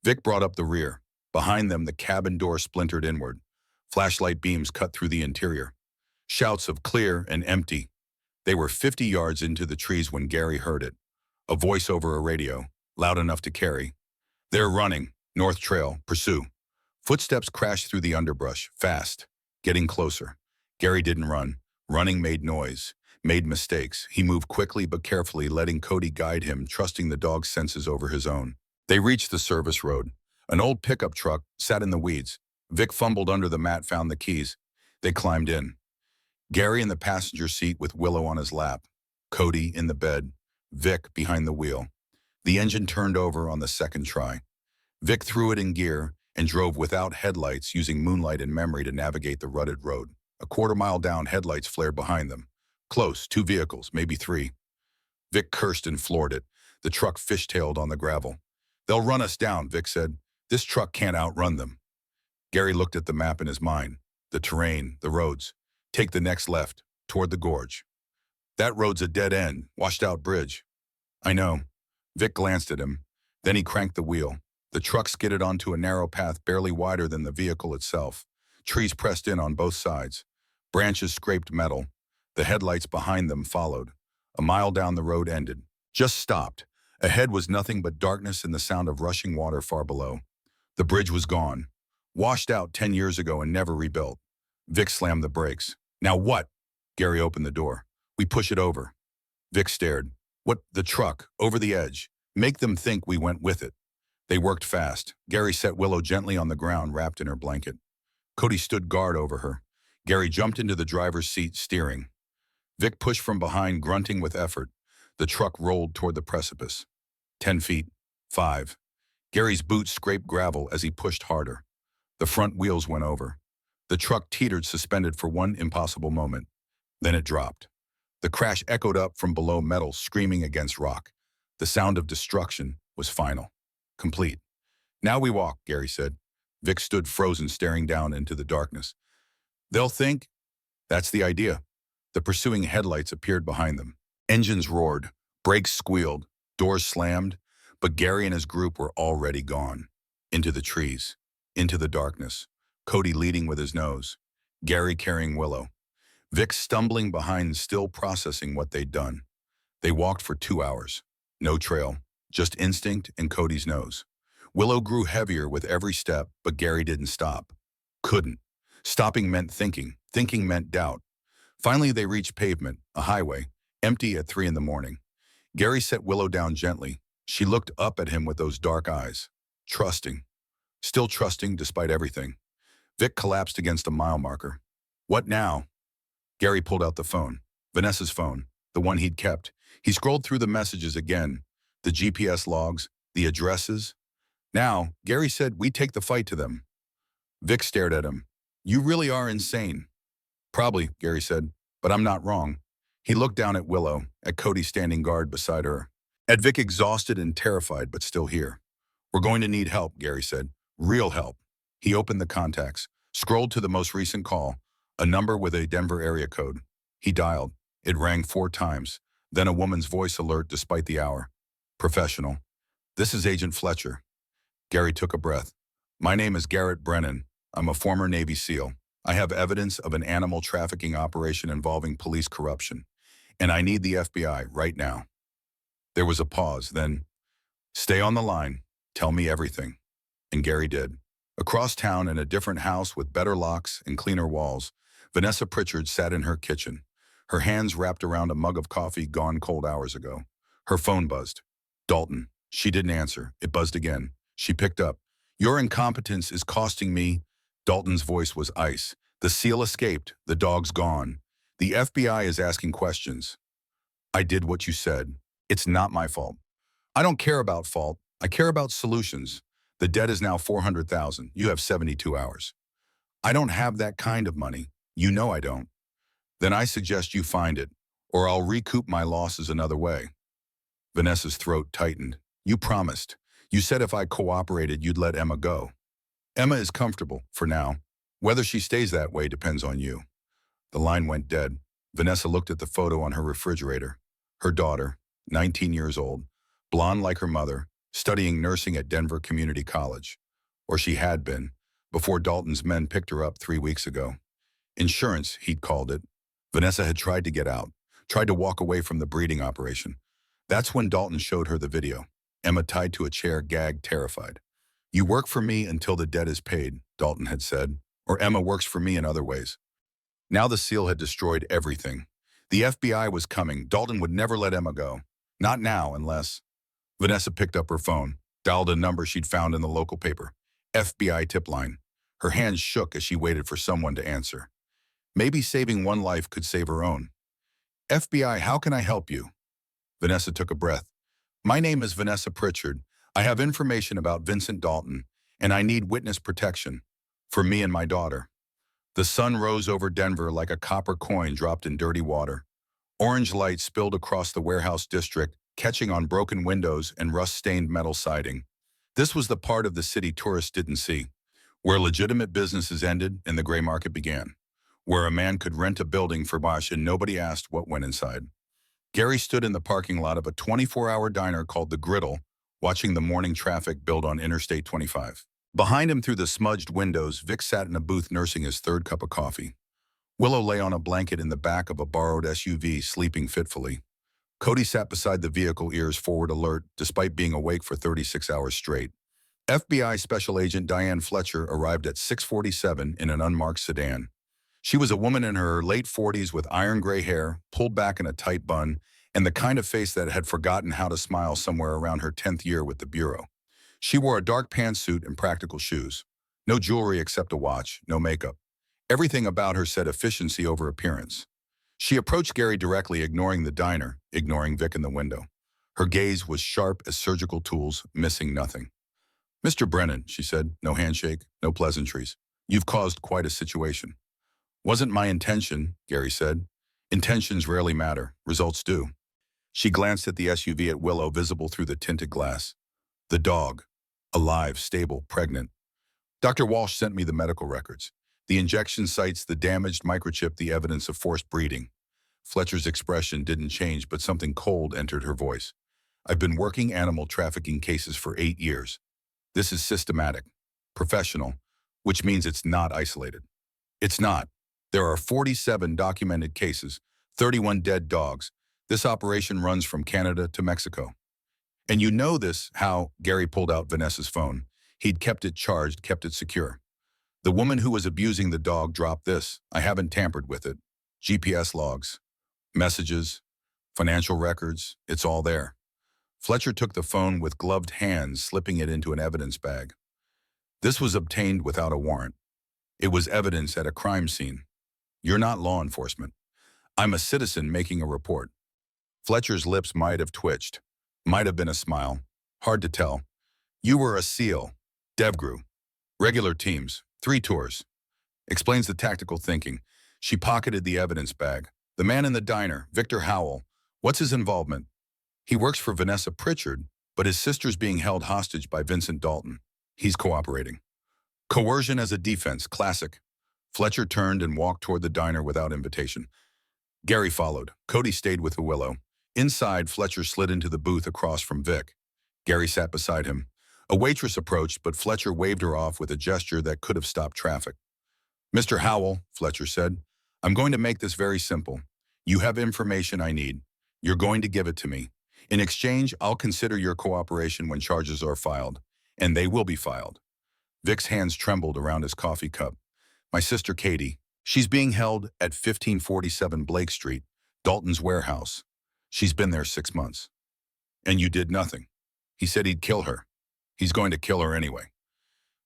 Vic brought up the rear. Behind them, the cabin door splintered inward. Flashlight beams cut through the interior. Shouts of clear and empty. They were 50 yards into the trees when Gary heard it. A voice over a radio, loud enough to carry. They're running. North trail. Pursue. Footsteps crashed through the underbrush, fast, getting closer. Gary didn't run. Running made noise, made mistakes. He moved quickly but carefully, letting Cody guide him, trusting the dog's senses over his own. They reached the service road. An old pickup truck sat in the weeds. Vic fumbled under the mat, found the keys. They climbed in. Gary in the passenger seat with Willow on his lap. Cody in the bed. Vic behind the wheel. The engine turned over on the second try. Vic threw it in gear and drove without headlights, using moonlight and memory to navigate the rutted road. A quarter-mile down, headlights flared behind them. Close, 2 vehicles, maybe 3. Vic cursed and floored it. The truck fishtailed on the gravel. They'll run us down, Vic said. This truck can't outrun them. Gary looked at the map in his mind. The terrain, the roads. Take the next left, toward the gorge. That road's a dead end, washed-out bridge. I know. Vic glanced at him. Then he cranked the wheel. The truck skidded onto a narrow path barely wider than the vehicle itself. Trees pressed in on both sides. Branches scraped metal. The headlights behind them followed. A mile down the road ended. Just stopped. Ahead was nothing but darkness and the sound of rushing water far below. The bridge was gone. Washed out 10 years ago and never rebuilt. Vic slammed the brakes. Now what? Gary opened the door. We push it over. Vic stared. What? The truck, over the edge. Make them think we went with it. They worked fast. Gary set Willow gently on the ground, wrapped in her blanket. Cody stood guard over her. Gary jumped into the driver's seat, steering. Vic pushed from behind, grunting with effort. The truck rolled toward the precipice. 10 feet. 5. Gary's boots scraped gravel as he pushed harder. The front wheels went over. The truck teetered, suspended for one impossible moment. Then it dropped. The crash echoed up from below, metal screaming against rock. The sound of destruction was final. Complete. Now we walk, Gary said. Vic stood frozen, staring down into the darkness. They'll think. That's the idea. The pursuing headlights appeared behind them. Engines roared. Brakes squealed. Doors slammed. But Gary and his group were already gone. Into the trees. Into the darkness. Cody leading with his nose. Gary carrying Willow. Vic stumbling behind, still processing what they'd done. They walked for 2 hours. No trail. Just instinct and Cody's nose. Willow grew heavier with every step, but Gary didn't stop. Couldn't. Stopping meant thinking. Thinking meant doubt. Finally, they reached pavement, a highway, empty at 3 in the morning. Gary set Willow down gently. She looked up at him with those dark eyes. Trusting. Still trusting despite everything. Vic collapsed against a mile marker. What now? Gary pulled out the phone. Vanessa's phone. The one he'd kept. He scrolled through the messages again. The GPS logs. The addresses. Now, Gary said, we take the fight to them. Vic stared at him. You really are insane. Probably, Gary said, but I'm not wrong. He looked down at Willow, at Cody standing guard beside her. At Vic, exhausted and terrified, but still here. We're going to need help, Gary said. Real help. He opened the contacts, scrolled to the most recent call, a number with a Denver area code. He dialed. It rang 4 times. Then a woman's voice alert despite the hour. Professional. This is Agent Fletcher. Gary took a breath. My name is Garrett Brennan. I'm a former Navy SEAL. I have evidence of an animal trafficking operation involving police corruption, and I need the FBI right now. There was a pause, then, stay on the line. Tell me everything. And Gary did. Across town in a different house with better locks and cleaner walls, Vanessa Pritchard sat in her kitchen, her hands wrapped around a mug of coffee gone cold hours ago. Her phone buzzed. Dalton. She didn't answer. It buzzed again. She picked up. Your incompetence is costing me. Dalton's voice was ice. The seal escaped. The dog's gone. The FBI is asking questions. I did what you said. It's not my fault. I don't care about fault. I care about solutions. The debt is now 400,000. You have 72 hours. I don't have that kind of money. You know I don't. Then I suggest you find it, or I'll recoup my losses another way. Vanessa's throat tightened. You promised. You said if I cooperated, you'd let Emma go. Emma is comfortable, for now. Whether she stays that way depends on you. The line went dead. Vanessa looked at the photo on her refrigerator. Her daughter, 19 years old, blonde like her mother, studying nursing at Denver Community College. Or she had been, before Dalton's men picked her up 3 weeks ago. Insurance, he'd called it. Vanessa had tried to get out, tried to walk away from the breeding operation. That's when Dalton showed her the video. Emma tied to a chair, gagged, terrified. You work for me until the debt is paid, Dalton had said, or Emma works for me in other ways. Now the seal had destroyed everything. The FBI was coming. Dalton would never let Emma go. Not now, unless... Vanessa picked up her phone, dialed a number she'd found in the local paper. FBI tip line. Her hands shook as she waited for someone to answer. Maybe saving one life could save her own. FBI, how can I help you? Vanessa took a breath. My name is Vanessa Pritchard. I have information about Vincent Dalton, and I need witness protection. For me and my daughter. The sun rose over Denver like a copper coin dropped in dirty water. Orange light spilled across the warehouse district, catching on broken windows and rust-stained metal siding. This was the part of the city tourists didn't see, where legitimate businesses ended and the gray market began, where a man could rent a building for cash and nobody asked what went inside. Gary stood in the parking lot of a 24-hour diner called The Griddle, watching the morning traffic build on Interstate 25. Behind him through the smudged windows, Vic sat in a booth nursing his third cup of coffee. Willow lay on a blanket in the back of a borrowed SUV, sleeping fitfully. Cody sat beside the vehicle, ears forward alert, despite being awake for 36 hours straight. FBI Special Agent Diane Fletcher arrived at 6:47 in an unmarked sedan. She was a woman in her late 40s with iron gray hair, pulled back in a tight bun, and the kind of face that had forgotten how to smile somewhere around her 10th year with the Bureau. She wore a dark pantsuit and practical shoes. No jewelry except a watch, no makeup. Everything about her said efficiency over appearance. She approached Gary directly, ignoring the diner, ignoring Vic in the window. Her gaze was sharp as surgical tools, missing nothing. Mr. Brennan, she said, no handshake, no pleasantries. You've caused quite a situation. Wasn't my intention, Gary said. Intentions rarely matter, results do. She glanced at the SUV at Willow, visible through the tinted glass. The dog. Alive, stable, pregnant. Dr. Walsh sent me the medical records. The injection sites, the damaged microchip, the evidence of forced breeding. Fletcher's expression didn't change, but something cold entered her voice. I've been working animal trafficking cases for 8 years. This is systematic, professional, which means it's not isolated. It's not. There are 47 documented cases, 31 dead dogs. This operation runs from Canada to Mexico. And you know this, how Gary pulled out Vanessa's phone. He'd kept it charged, kept it secure. The woman who was abusing the dog dropped this. I haven't tampered with it. GPS logs, messages, financial records, it's all there. Fletcher took the phone with gloved hands, slipping it into an evidence bag. This was obtained without a warrant. It was evidence at a crime scene. You're not law enforcement. I'm a citizen making a report. Fletcher's lips might have twitched. Might have been a smile. Hard to tell. You were a SEAL. DevGru. Regular teams. 3 tours. Explains the tactical thinking. She pocketed the evidence bag. The man in the diner, Victor Howell. What's his involvement? He works for Vanessa Pritchard, but his sister's being held hostage by Vincent Dalton. He's cooperating. Coercion as a defense, classic. Fletcher turned and walked toward the diner without invitation. Gary followed. Cody stayed with Willow. Inside, Fletcher slid into the booth across from Vic. Gary sat beside him. A waitress approached, but Fletcher waved her off with a gesture that could have stopped traffic. Mr. Howell, Fletcher said, I'm going to make this very simple. You have information I need. You're going to give it to me. In exchange, I'll consider your cooperation when charges are filed. and they will be filed. Vic's hands trembled around his coffee cup. My sister Katie, she's being held at 1547 Blake Street, Dalton's warehouse. She's been there 6 months. And you did nothing. He said he'd kill her. He's going to kill her anyway.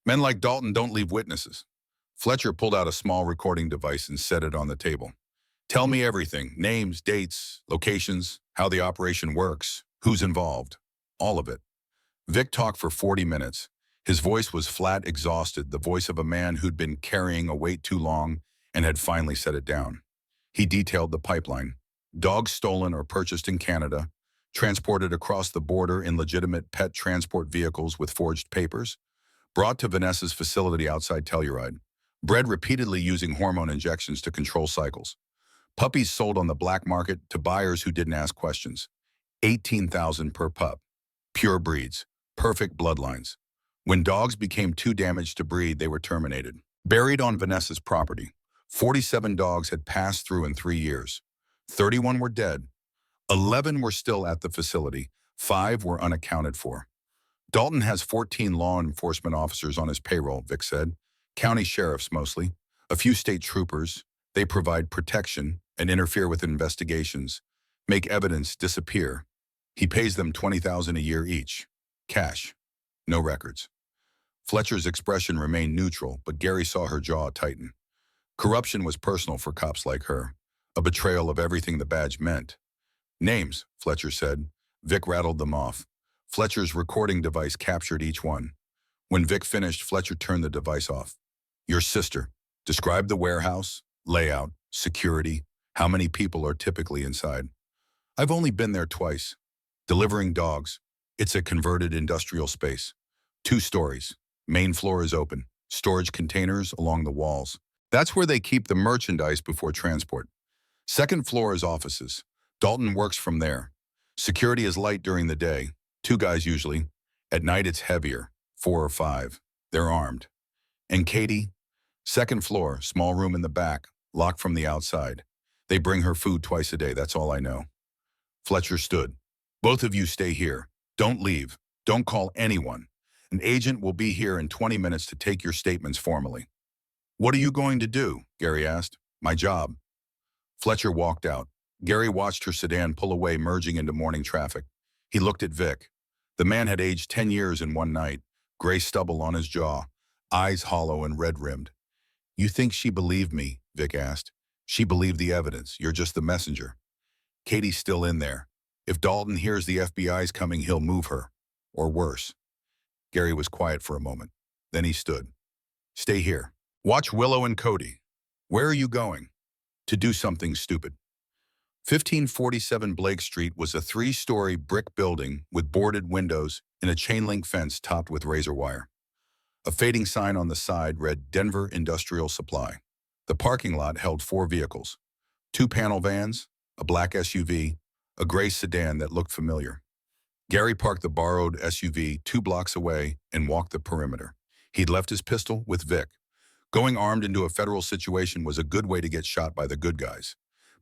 Men like Dalton don't leave witnesses. Fletcher pulled out a small recording device and set it on the table. Tell me everything, names, dates, locations, how the operation works, who's involved, all of it. Vic talked for 40 minutes. His voice was flat, exhausted, the voice of a man who'd been carrying a weight too long and had finally set it down. He detailed the pipeline. Dogs stolen or purchased in Canada, transported across the border in legitimate pet transport vehicles with forged papers, brought to Vanessa's facility outside Telluride, bred repeatedly using hormone injections to control cycles. Puppies sold on the black market to buyers who didn't ask questions. 18,000 per pup. Pure breeds. Perfect bloodlines. When dogs became too damaged to breed, they were terminated. Buried on Vanessa's property, 47 dogs had passed through in 3 years. 31 were dead. 11 were still at the facility. 5 were unaccounted for. Dalton has 14 law enforcement officers on his payroll, Vic said. County sheriffs mostly. A few state troopers. They provide protection and interfere with investigations, make evidence disappear. He pays them $20,000 a year each. Cash. No records. Fletcher's expression remained neutral, but Gary saw her jaw tighten. Corruption was personal for cops like her. A betrayal of everything the badge meant. Names, Fletcher said. Vic rattled them off. Fletcher's recording device captured each one. When Vic finished, Fletcher turned the device off. Your sister. Describe the warehouse, layout, security, how many people are typically inside. I've only been there twice. Delivering dogs. It's a converted industrial space. 2 stories. Main floor is open. Storage containers along the walls. That's where they keep the merchandise before transport. Second floor is offices. Dalton works from there. Security is light during the day. 2 guys usually. At night it's heavier. 4 or 5. They're armed. And Katie? Second floor, small room in the back, locked from the outside. They bring her food twice a day, that's all I know. Fletcher stood. Both of you stay here. Don't leave. Don't call anyone. An agent will be here in 20 minutes to take your statements formally. What are you going to do? Gary asked. My job. Fletcher walked out. Gary watched her sedan pull away, merging into morning traffic. He looked at Vic. The man had aged 10 years in one night, gray stubble on his jaw, eyes hollow and red-rimmed. You think she believed me? Vic asked. She believed the evidence. You're just the messenger. Katie's still in there. If Dalton hears the FBI's coming, he'll move her. Or worse. Gary was quiet for a moment. Then he stood. Stay here. Watch Willow and Cody. Where are you going? To do something stupid. 1547 Blake Street was a 3-story brick building with boarded windows and a chain-link fence topped with razor wire. A fading sign on the side read Denver Industrial Supply. The parking lot held 4 vehicles. 2 panel vans, a black SUV, a gray sedan that looked familiar. Gary parked the borrowed SUV 2 blocks away and walked the perimeter. He'd left his pistol with Vic. Going armed into a federal situation was a good way to get shot by the good guys.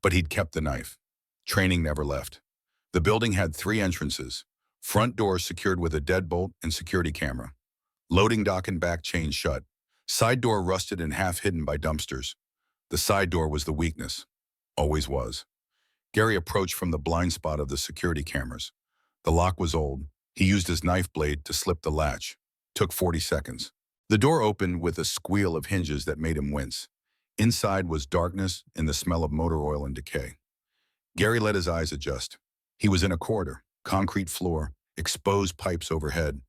But he'd kept the knife. Training never left. The building had 3 entrances. Front door secured with a deadbolt and security camera. Loading dock and back chained shut. Side door rusted and half hidden by dumpsters. The side door was the weakness. Always was. Gary approached from the blind spot of the security cameras. The lock was old. He used his knife blade to slip the latch. Took 40 seconds. The door opened with a squeal of hinges that made him wince. Inside was darkness and the smell of motor oil and decay. Gary let his eyes adjust. He was in a corridor, concrete floor, exposed pipes overhead.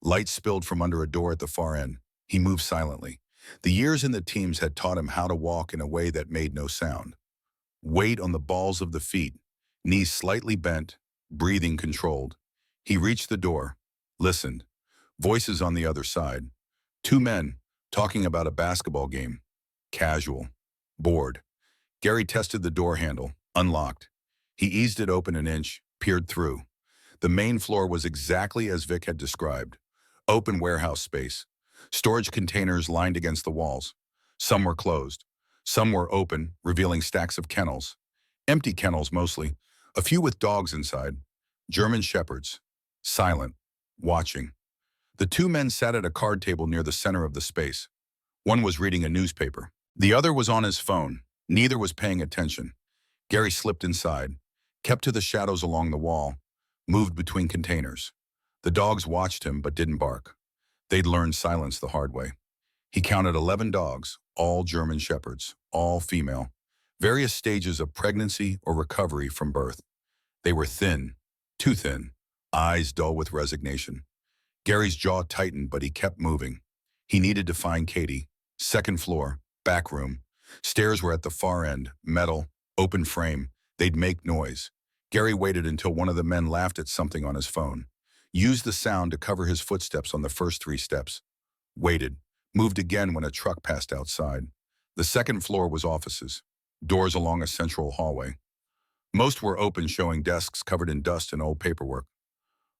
Light spilled from under a door at the far end. He moved silently. The years in the teams had taught him how to walk in a way that made no sound. Weight on the balls of the feet, knees slightly bent, breathing controlled. He reached the door, listened. Voices on the other side. 2 men, talking about a basketball game. Casual. Bored. Gary tested the door handle, unlocked. He eased it open an inch, peered through. The main floor was exactly as Vic had described. Open warehouse space. Storage containers lined against the walls. Some were closed. Some were open, revealing stacks of kennels. Empty kennels mostly. A few with dogs inside. German shepherds. Silent. Watching. The two men sat at a card table near the center of the space. One was reading a newspaper. The other was on his phone. Neither was paying attention. Gary slipped inside, kept to the shadows along the wall, moved between containers. The dogs watched him but didn't bark. They'd learned silence the hard way. He counted 11 dogs, all German shepherds, all female, various stages of pregnancy or recovery from birth. They were thin, too thin, eyes dull with resignation. Gary's jaw tightened, but he kept moving. He needed to find Katie. Second floor, back room. Stairs were at the far end, metal, open frame. They'd make noise. Gary waited until one of the men laughed at something on his phone. Used the sound to cover his footsteps on the first 3 steps. Waited. Moved again when a truck passed outside. The second floor was offices. Doors along a central hallway. Most were open, showing desks covered in dust and old paperwork.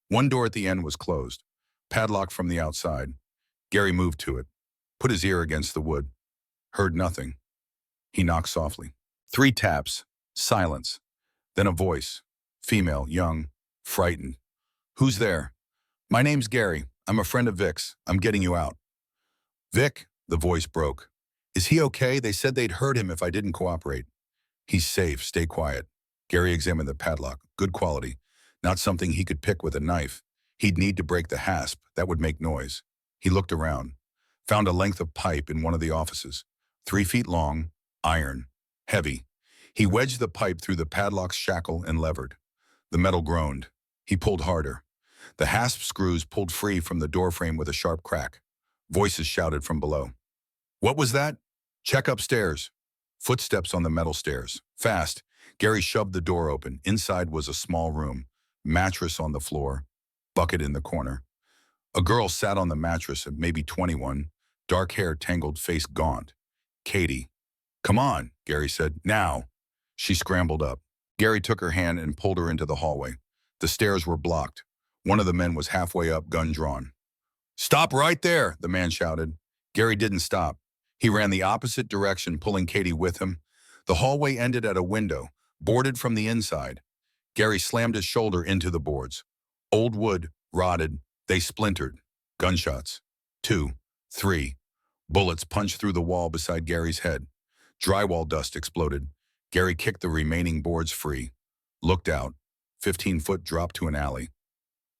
One door at the end was closed, padlocked from the outside. Gary moved to it, put his ear against the wood. Heard nothing. He knocked softly. 3 taps. Silence. Then a voice. Female, young, frightened. Who's there? My name's Gary. I'm a friend of Vic's. I'm getting you out. Vic, the voice broke. Is he okay? They said they'd hurt him if I didn't cooperate. He's safe. Stay quiet. Gary examined the padlock. Good quality. Not something he could pick with a knife. He'd need to break the hasp. That would make noise. He looked around. Found a length of pipe in one of the offices. 3 feet long, iron, heavy. He wedged the pipe through the padlock's shackle and levered. The metal groaned. He pulled harder. The hasp screws pulled free from the doorframe with a sharp crack. Voices shouted from below. What was that? Check upstairs. Footsteps on the metal stairs. Fast. Gary shoved the door open. Inside was a small room. Mattress on the floor. Bucket in the corner. A girl sat on the mattress, maybe 21. Dark hair, tangled face gaunt. Katie. Come on, Gary said. Now. She scrambled up. Gary took her hand and pulled her into the hallway. The stairs were blocked. One of the men was halfway up, gun drawn. Stop right there, the man shouted. Gary didn't stop. He ran the opposite direction, pulling Katie with him. The hallway ended at a window, boarded from the inside. Gary slammed his shoulder into the boards. Old wood, rotted. They splintered. Gunshots. 2, 3. Bullets punched through the wall beside Gary's head. Drywall dust exploded. Gary kicked the remaining boards free. Looked out. 15-foot drop to an alley.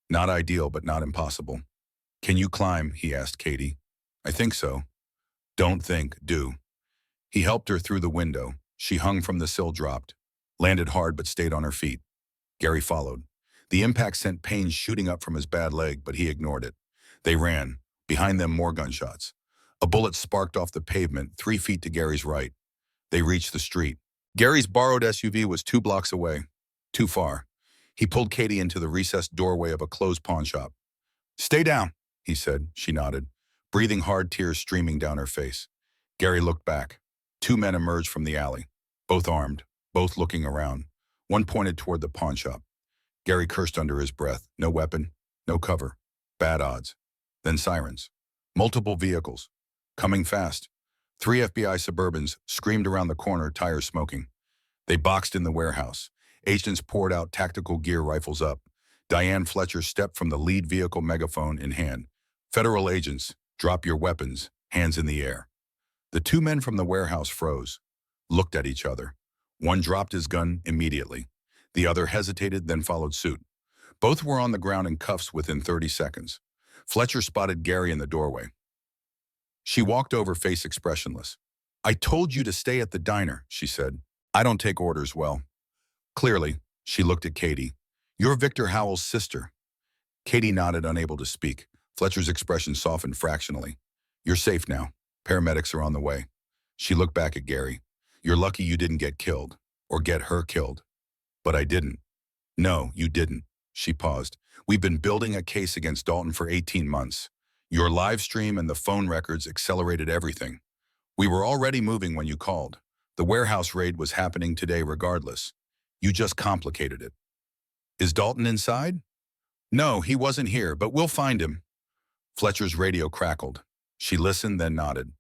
Not ideal, but not impossible. Can you climb? He asked Katie. I think so. Don't think, do. He helped her through the window. She hung from the sill, dropped. Landed hard but stayed on her feet. Gary followed. The impact sent pain shooting up from his bad leg, but he ignored it. They ran. Behind them, more gunshots. A bullet sparked off the pavement, 3 feet to Gary's right. They reached the street. Gary's borrowed SUV was 2 blocks away. Too far. He pulled Katie into the recessed doorway of a closed pawn shop. Stay down, he said. She nodded, breathing hard, tears streaming down her face. Gary looked back. 2 men emerged from the alley, both armed, both looking around. One pointed toward the pawn shop. Gary cursed under his breath. No weapon, no cover. Bad odds. Then sirens. Multiple vehicles. Coming fast. 3 FBI Suburbans screamed around the corner, tires smoking. They boxed in the warehouse. Agents poured out tactical gear, rifles up. Diane Fletcher stepped from the lead vehicle, megaphone in hand. Federal agents, drop your weapons, hands in the air. The 2 men from the warehouse froze, looked at each other. One dropped his gun immediately. The other hesitated, then followed suit. Both were on the ground in cuffs within 30 seconds. Fletcher spotted Gary in the doorway. She walked over, face expressionless. I told you to stay at the diner, she said. I don't take orders well. Clearly, she looked at Katie. You're Victor Howell's sister. Katie nodded, unable to speak. Fletcher's expression softened fractionally. You're safe now. Paramedics are on the way. She looked back at Gary. You're lucky you didn't get killed, or get her killed. But I didn't. No, you didn't. She paused. We've been building a case against Dalton for 18 months. Your live stream and the phone records accelerated everything. We were already moving when you called. The warehouse raid was happening today regardless. You just complicated it. Is Dalton inside? No, he wasn't here, but we'll find him. Fletcher's radio crackled. She listened, then nodded.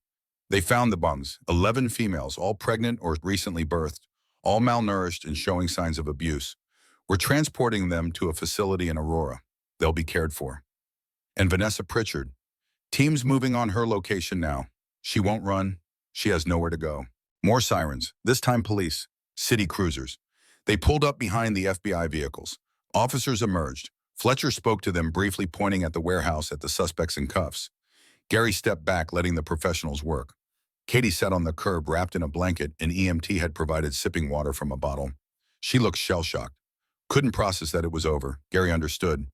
They found the bums, 11 females, all pregnant or recently birthed, all malnourished and showing signs of abuse. We're transporting them to a facility in Aurora. They'll be cared for. And Vanessa Pritchard. Team's moving on her location now. She won't run. She has nowhere to go. More sirens, this time police, city cruisers. They pulled up behind the FBI vehicles. Officers emerged. Fletcher spoke to them briefly, pointing at the warehouse at the suspects in cuffs. Gary stepped back, letting the professionals work. Katie sat on the curb, wrapped in a blanket. An EMT had provided sipping water from a bottle. She looked shell-shocked. Couldn't process that it was over. Gary understood.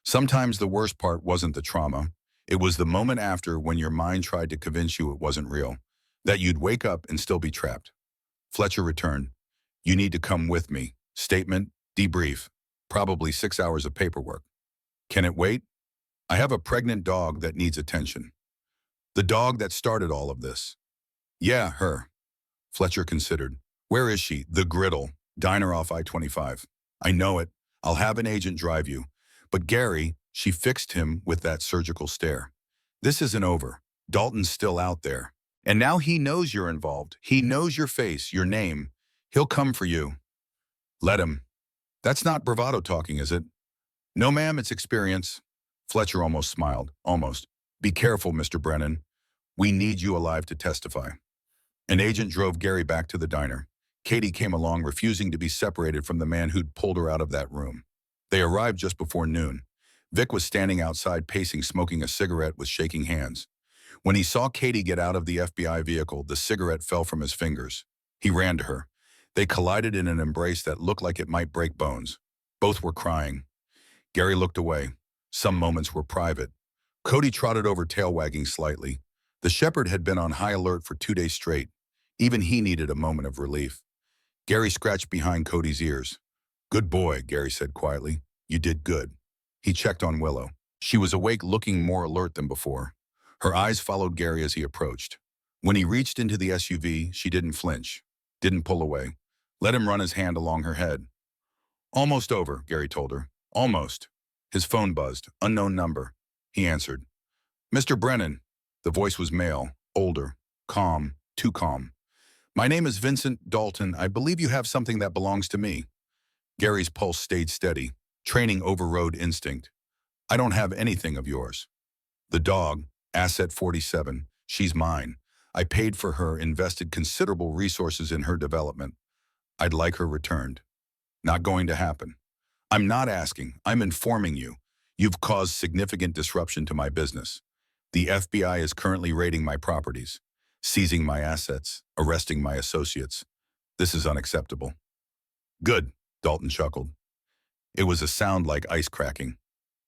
Sometimes the worst part wasn't the trauma. It was the moment after, when your mind tried to convince you it wasn't real, that you'd wake up and still be trapped. Fletcher returned. You need to come with me. Statement, debrief. Probably 6 hours of paperwork. Can it wait? I have a pregnant dog that needs attention. The dog that started all of this. Yeah, her. Fletcher considered. Where is she? The Griddle. Diner off I-25. I know it. I'll have an agent drive you. But Gary, she fixed him with that surgical stare. This isn't over. Dalton's still out there. And now he knows you're involved. He knows your face, your name. He'll come for you. Let him. That's not bravado talking, is it? No, ma'am, it's experience. Fletcher almost smiled. Almost. Be careful, Mr. Brennan. We need you alive to testify. An agent drove Gary back to the diner. Katie came along, refusing to be separated from the man who'd pulled her out of that room. They arrived just before noon. Vic was standing outside, pacing, smoking a cigarette with shaking hands. When he saw Katie get out of the FBI vehicle, the cigarette fell from his fingers. He ran to her. They collided in an embrace that looked like it might break bones. Both were crying. Gary looked away. Some moments were private. Cody trotted over, tail wagging slightly. The shepherd had been on high alert for 2 days straight. Even he needed a moment of relief. Gary scratched behind Cody's ears. Good boy, Gary said quietly. You did good. He checked on Willow. She was awake, looking more alert than before. Her eyes followed Gary as he approached. When he reached into the SUV, she didn't flinch, didn't pull away. Let him run his hand along her head. Almost over, Gary told her. Almost. His phone buzzed. Unknown number. He answered. Mr. Brennan. The voice was male, older, calm, too calm. My name is Vincent Dalton. I believe you have something that belongs to me. Gary's pulse stayed steady. Training overrode instinct. I don't have anything of yours. The dog, Asset 47, she's mine. I paid for her, invested considerable resources in her development. I'd like her returned. Not going to happen. I'm not asking, I'm informing you. You've caused significant disruption to my business. The FBI is currently raiding my properties, seizing my assets, arresting my associates. This is unacceptable. Good, Dalton chuckled. It was a sound like ice cracking.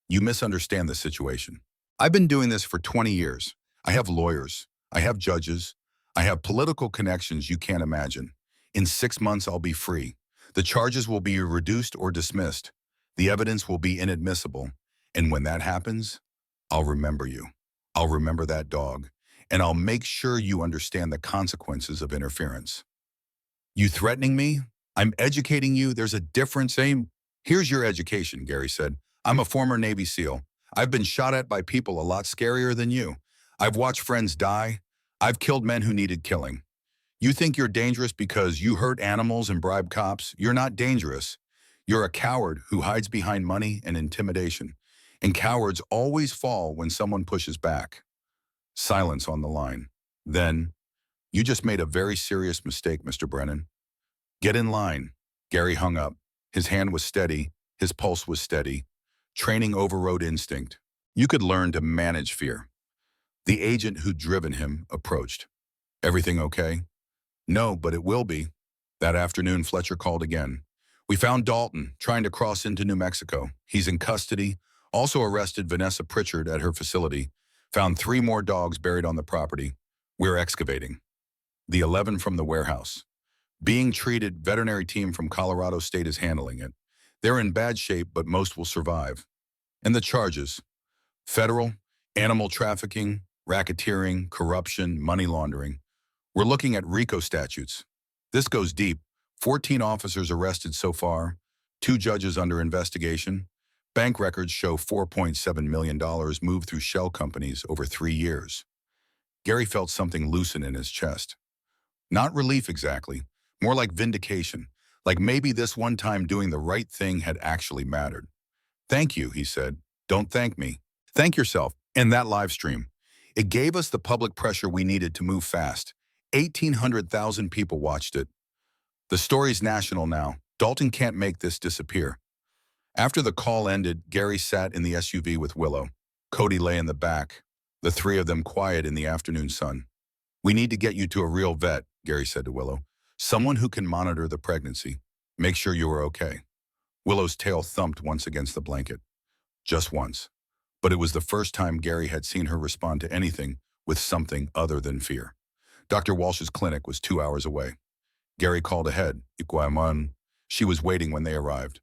You misunderstand the situation. I've been doing this for 20 years. I have lawyers. I have judges. I have political connections you can't imagine. In 6 months, I'll be free. The charges will be reduced or dismissed. The evidence will be inadmissible. And when that happens, I'll remember you. I'll remember that dog. And I'll make sure you understand the consequences of interference. You threatening me? I'm educating you. There's a difference. Here's your education, Gary said. I'm a former Navy SEAL. I've been shot at by people a lot scarier than you. I've watched friends die. I've killed men who needed killing. You think you're dangerous because you hurt animals and bribe cops? You're not dangerous. You're a coward who hides behind money and intimidation. And cowards always fall when someone pushes back. Silence on the line. Then, you just made a very serious mistake, Mr. Brennan. Get in line. Gary hung up. His hand was steady. His pulse was steady. Training overrode instinct. You could learn to manage fear. The agent who'd driven him approached. Everything okay? No, but it will be. That afternoon, Fletcher called again. We found Dalton trying to cross into New Mexico. He's in custody. Also arrested Vanessa Pritchard at her facility. Found 3 more dogs buried on the property. We're excavating. The 11 from the warehouse. Being treated, veterinary team from Colorado State is handling it. They're in bad shape, but most will survive. And the charges. Federal, animal trafficking, racketeering, corruption, money laundering. We're looking at RICO statutes. This goes deep. 14 officers arrested so far. 2 judges under investigation. Bank records show $4.7 million moved through shell companies over 3 years. Gary felt something loosen in his chest. Not relief exactly, more like vindication, like maybe this one time doing the right thing had actually mattered. Thank you, he said. Don't thank me. Thank yourself. And that live stream. It gave us the public pressure we needed to move fast. 1,800,000 people watched it. The story's national now. Dalton can't make this disappear. After the call ended, Gary sat in the SUV with Willow. Cody lay in the back, the three of them quiet in the afternoon sun. We need to get you to a real vet, Gary said to Willow. Someone who can monitor the pregnancy. Make sure you are okay. Willow's tail thumped once against the blanket. Just once. But it was the first time Gary had seen her respond to anything with something other than fear. Dr. Walsh's clinic was 2 hours away. Gary called ahead. Iguaman. She was waiting when they arrived.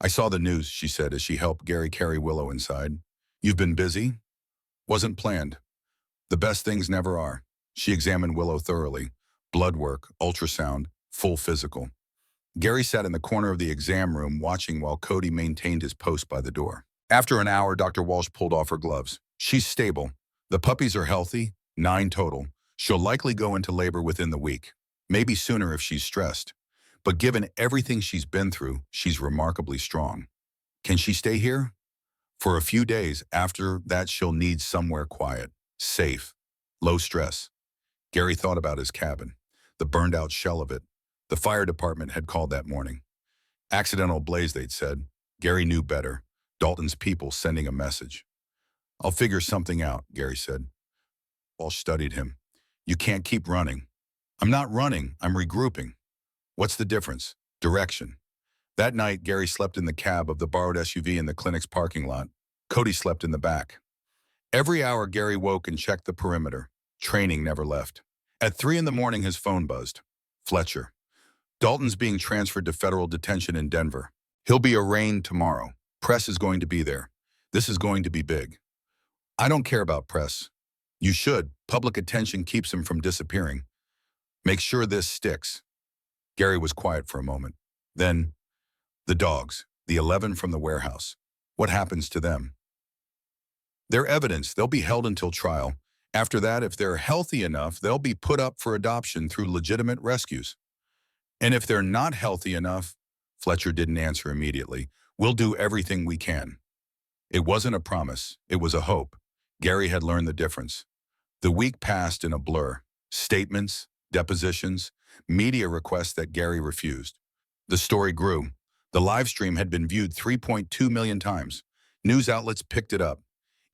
I saw the news, she said as she helped Gary carry Willow inside. You've been busy? Wasn't planned. The best things never are. She examined Willow thoroughly. Blood work, ultrasound, full physical. Gary sat in the corner of the exam room watching while Cody maintained his post by the door. After an hour, Dr. Walsh pulled off her gloves. She's stable. The puppies are healthy, 9 total. She'll likely go into labor within the week. Maybe sooner if she's stressed. But given everything she's been through, she's remarkably strong. Can she stay here? For a few days. After that, she'll need somewhere quiet, safe, low stress. Gary thought about his cabin, the burned-out shell of it. The fire department had called that morning. Accidental blaze, they'd said. Gary knew better. Dalton's people sending a message. I'll figure something out, Gary said. Walsh studied him. You can't keep running. I'm not running, I'm regrouping. What's the difference? Direction. That night, Gary slept in the cab of the borrowed SUV in the clinic's parking lot. Cody slept in the back. Every hour, Gary woke and checked the perimeter. Training never left. At 3 in the morning, his phone buzzed. Fletcher. Dalton's being transferred to federal detention in Denver. He'll be arraigned tomorrow. Press is going to be there. This is going to be big. I don't care about press. You should. Public attention keeps him from disappearing. Make sure this sticks. Gary was quiet for a moment. Then, the dogs, the 11 from the warehouse. What happens to them? They're evidence. They'll be held until trial. After that, if they're healthy enough, they'll be put up for adoption through legitimate rescues. And if they're not healthy enough, Fletcher didn't answer immediately, we'll do everything we can. It wasn't a promise. It was a hope. Gary had learned the difference. The week passed in a blur. Statements, depositions, media requests that Gary refused. The story grew. The live stream had been viewed 3.2 million times. News outlets picked it up.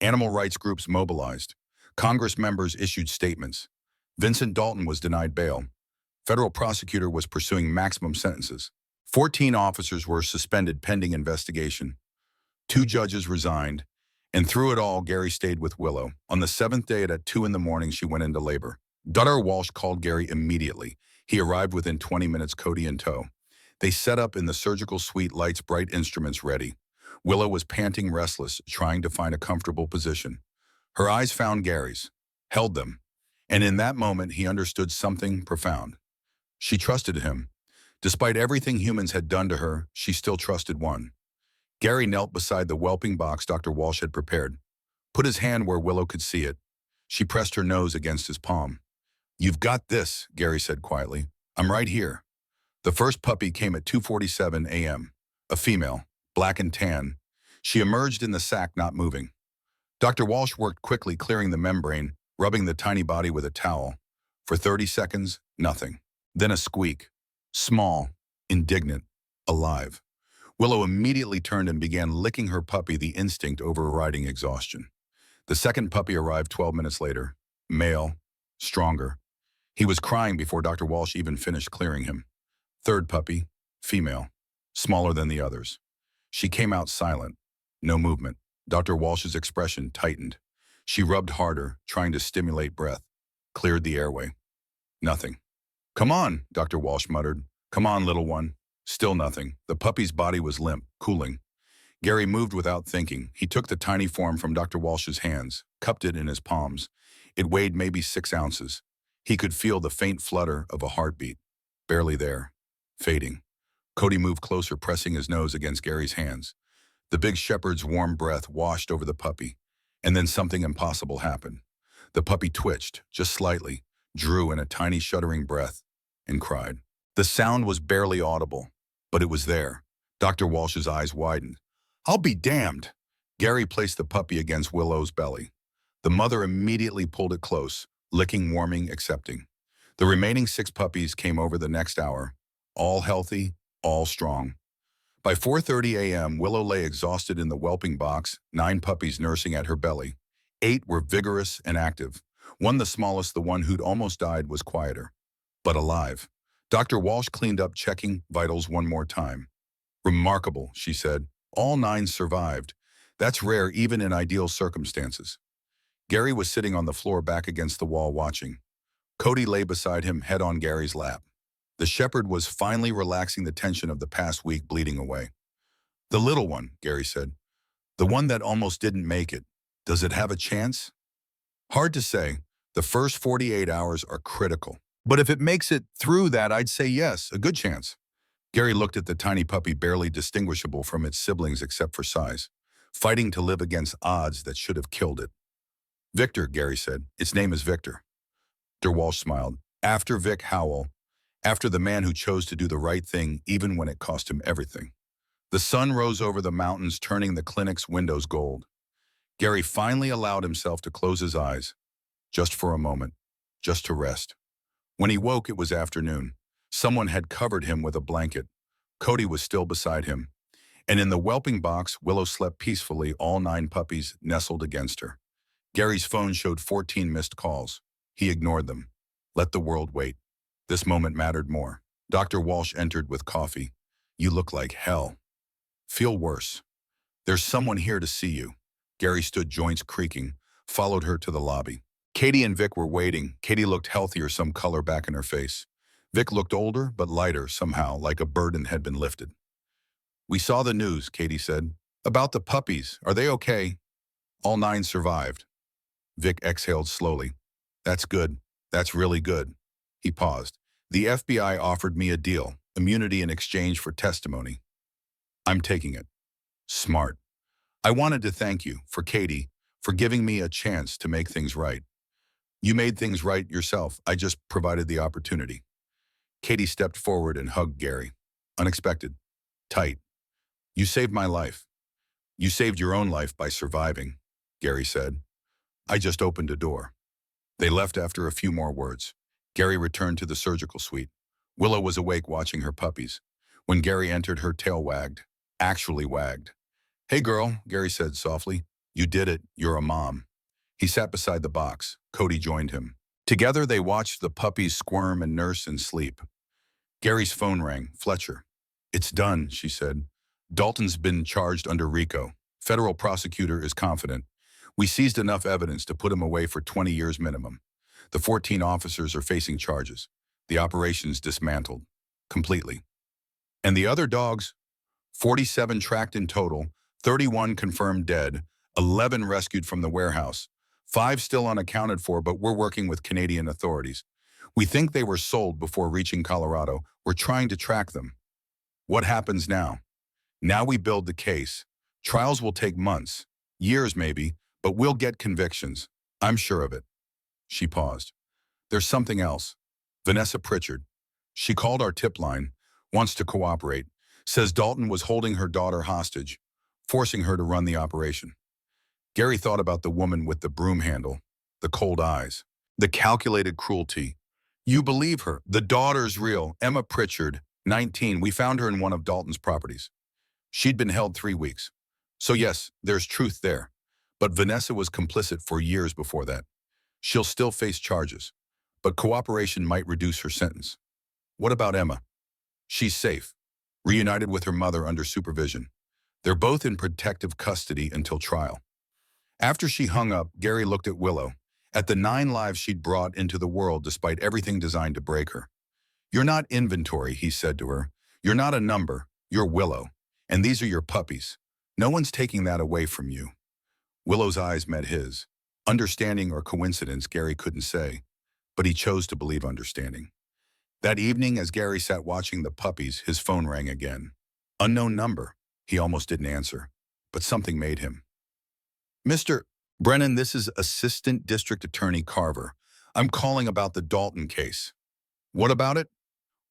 Animal rights groups mobilized. Congress members issued statements. Vincent Dalton was denied bail. Federal prosecutor was pursuing maximum sentences. 14 officers were suspended pending investigation. 2 judges resigned. And through it all, Gary stayed with Willow. On the 7th day at 2 in the morning, she went into labor. Dr. Walsh called Gary immediately. He arrived within 20 minutes, Cody in tow. They set up in the surgical suite, lights, bright instruments ready. Willow was panting, restless, trying to find a comfortable position. Her eyes found Gary's, held them, and in that moment he understood something profound. She trusted him. Despite everything humans had done to her, she still trusted one. Gary knelt beside the whelping box Dr. Walsh had prepared, put his hand where Willow could see it. She pressed her nose against his palm. You've got this, Gary said quietly. I'm right here. The first puppy came at 2:47 a.m., a female, black and tan. She emerged in the sack, not moving. Dr. Walsh worked quickly, clearing the membrane, rubbing the tiny body with a towel. For 30 seconds, nothing. Then a squeak. Small, indignant, alive. Willow immediately turned and began licking her puppy, the instinct overriding exhaustion. The second puppy arrived 12 minutes later. Male, stronger. He was crying before Dr. Walsh even finished clearing him. Third puppy, female, smaller than the others. She came out silent, no movement. Dr. Walsh's expression tightened. She rubbed harder, trying to stimulate breath. Cleared the airway. Nothing. Come on, Dr. Walsh muttered. Come on, little one. Still nothing. The puppy's body was limp, cooling. Gary moved without thinking. He took the tiny form from Dr. Walsh's hands, cupped it in his palms. It weighed maybe 6 ounces. He could feel the faint flutter of a heartbeat. Barely there. Fading. Cody moved closer, pressing his nose against Gary's hands. The big shepherd's warm breath washed over the puppy. And then something impossible happened. The puppy twitched, just slightly, drew in a tiny shuddering breath, and cried. The sound was barely audible, but it was there. Dr. Walsh's eyes widened. I'll be damned. Gary placed the puppy against Willow's belly. The mother immediately pulled it close, licking, warming, accepting. The remaining 6 puppies came over the next hour, all healthy, all strong. By 4:30 a.m., Willow lay exhausted in the whelping box, 9 puppies nursing at her belly. 8 were vigorous and active. One, the smallest, the one who'd almost died, was quieter, but alive. Dr. Walsh cleaned up, checking vitals one more time. Remarkable, she said. All 9 survived. That's rare even in ideal circumstances. Gary was sitting on the floor back against the wall watching. Cody lay beside him, head on Gary's lap. The shepherd was finally relaxing the tension of the past week, bleeding away. The little one, Gary said. The one that almost didn't make it. Does it have a chance? Hard to say. The first 48 hours are critical. But if it makes it through that, I'd say yes, a good chance. Gary looked at the tiny puppy, barely distinguishable from its siblings except for size, fighting to live against odds that should have killed it. Victor, Gary said. Its name is Victor. Dr. Walsh smiled. After Vic Howell, after the man who chose to do the right thing even when it cost him everything. The sun rose over the mountains, turning the clinic's windows gold. Gary finally allowed himself to close his eyes, just for a moment, just to rest. When he woke, it was afternoon. Someone had covered him with a blanket. Cody was still beside him. And in the whelping box, Willow slept peacefully, all 9 puppies nestled against her. Gary's phone showed 14 missed calls. He ignored them. Let the world wait. This moment mattered more. Dr. Walsh entered with coffee. You look like hell. Feel worse. There's someone here to see you. Gary stood, joints creaking, followed her to the lobby. Katie and Vic were waiting. Katie looked healthier, some color back in her face. Vic looked older, but lighter somehow, like a burden had been lifted. We saw the news, Katie said. About the puppies. Are they okay? All 9 survived. Vic exhaled slowly. That's good. That's really good. He paused. The FBI offered me a deal, immunity in exchange for testimony. I'm taking it. Smart. I wanted to thank you, for Katie, for giving me a chance to make things right. You made things right yourself. I just provided the opportunity. Katie stepped forward and hugged Gary. Unexpected. Tight. You saved my life. You saved your own life by surviving, Gary said. I just opened a door. They left after a few more words. Gary returned to the surgical suite. Willow was awake watching her puppies. When Gary entered, her tail wagged. Actually wagged. Hey girl, Gary said softly. You did it. You're a mom. He sat beside the box. Cody joined him. Together they watched the puppies squirm and nurse and sleep. Gary's phone rang. Fletcher. It's done, she said. Dalton's been charged under RICO. Federal prosecutor is confident. We seized enough evidence to put him away for 20 years minimum. The 14 officers are facing charges. The operation's dismantled. Completely. And the other dogs? 47 tracked in total, 31 confirmed dead, 11 rescued from the warehouse, 5 still unaccounted for, but we're working with Canadian authorities. We think they were sold before reaching Colorado. We're trying to track them. What happens now? Now we build the case. Trials will take months, years maybe, but we'll get convictions. I'm sure of it. She paused. There's something else. Vanessa Pritchard. She called our tip line, wants to cooperate, says Dalton was holding her daughter hostage, forcing her to run the operation. Gary thought about the woman with the broom handle, the cold eyes, the calculated cruelty. You believe her. The daughter's real. Emma Pritchard, 19. We found her in one of Dalton's properties. She'd been held 3 weeks. So yes, there's truth there. But Vanessa was complicit for years before that. She'll still face charges, but cooperation might reduce her sentence. What about Emma? She's safe, reunited with her mother under supervision. They're both in protective custody until trial. After she hung up, Gary looked at Willow, at the 9 lives she'd brought into the world despite everything designed to break her. You're not inventory, he said to her. You're not a number. You're Willow. And these are your puppies. No one's taking that away from you. Willow's eyes met his. Understanding or coincidence, Gary couldn't say, but he chose to believe understanding. That evening, as Gary sat watching the puppies, his phone rang again. Unknown number. He almost didn't answer, but something made him. Mr. Brennan, this is Assistant District Attorney Carver. I'm calling about the Dalton case. What about it?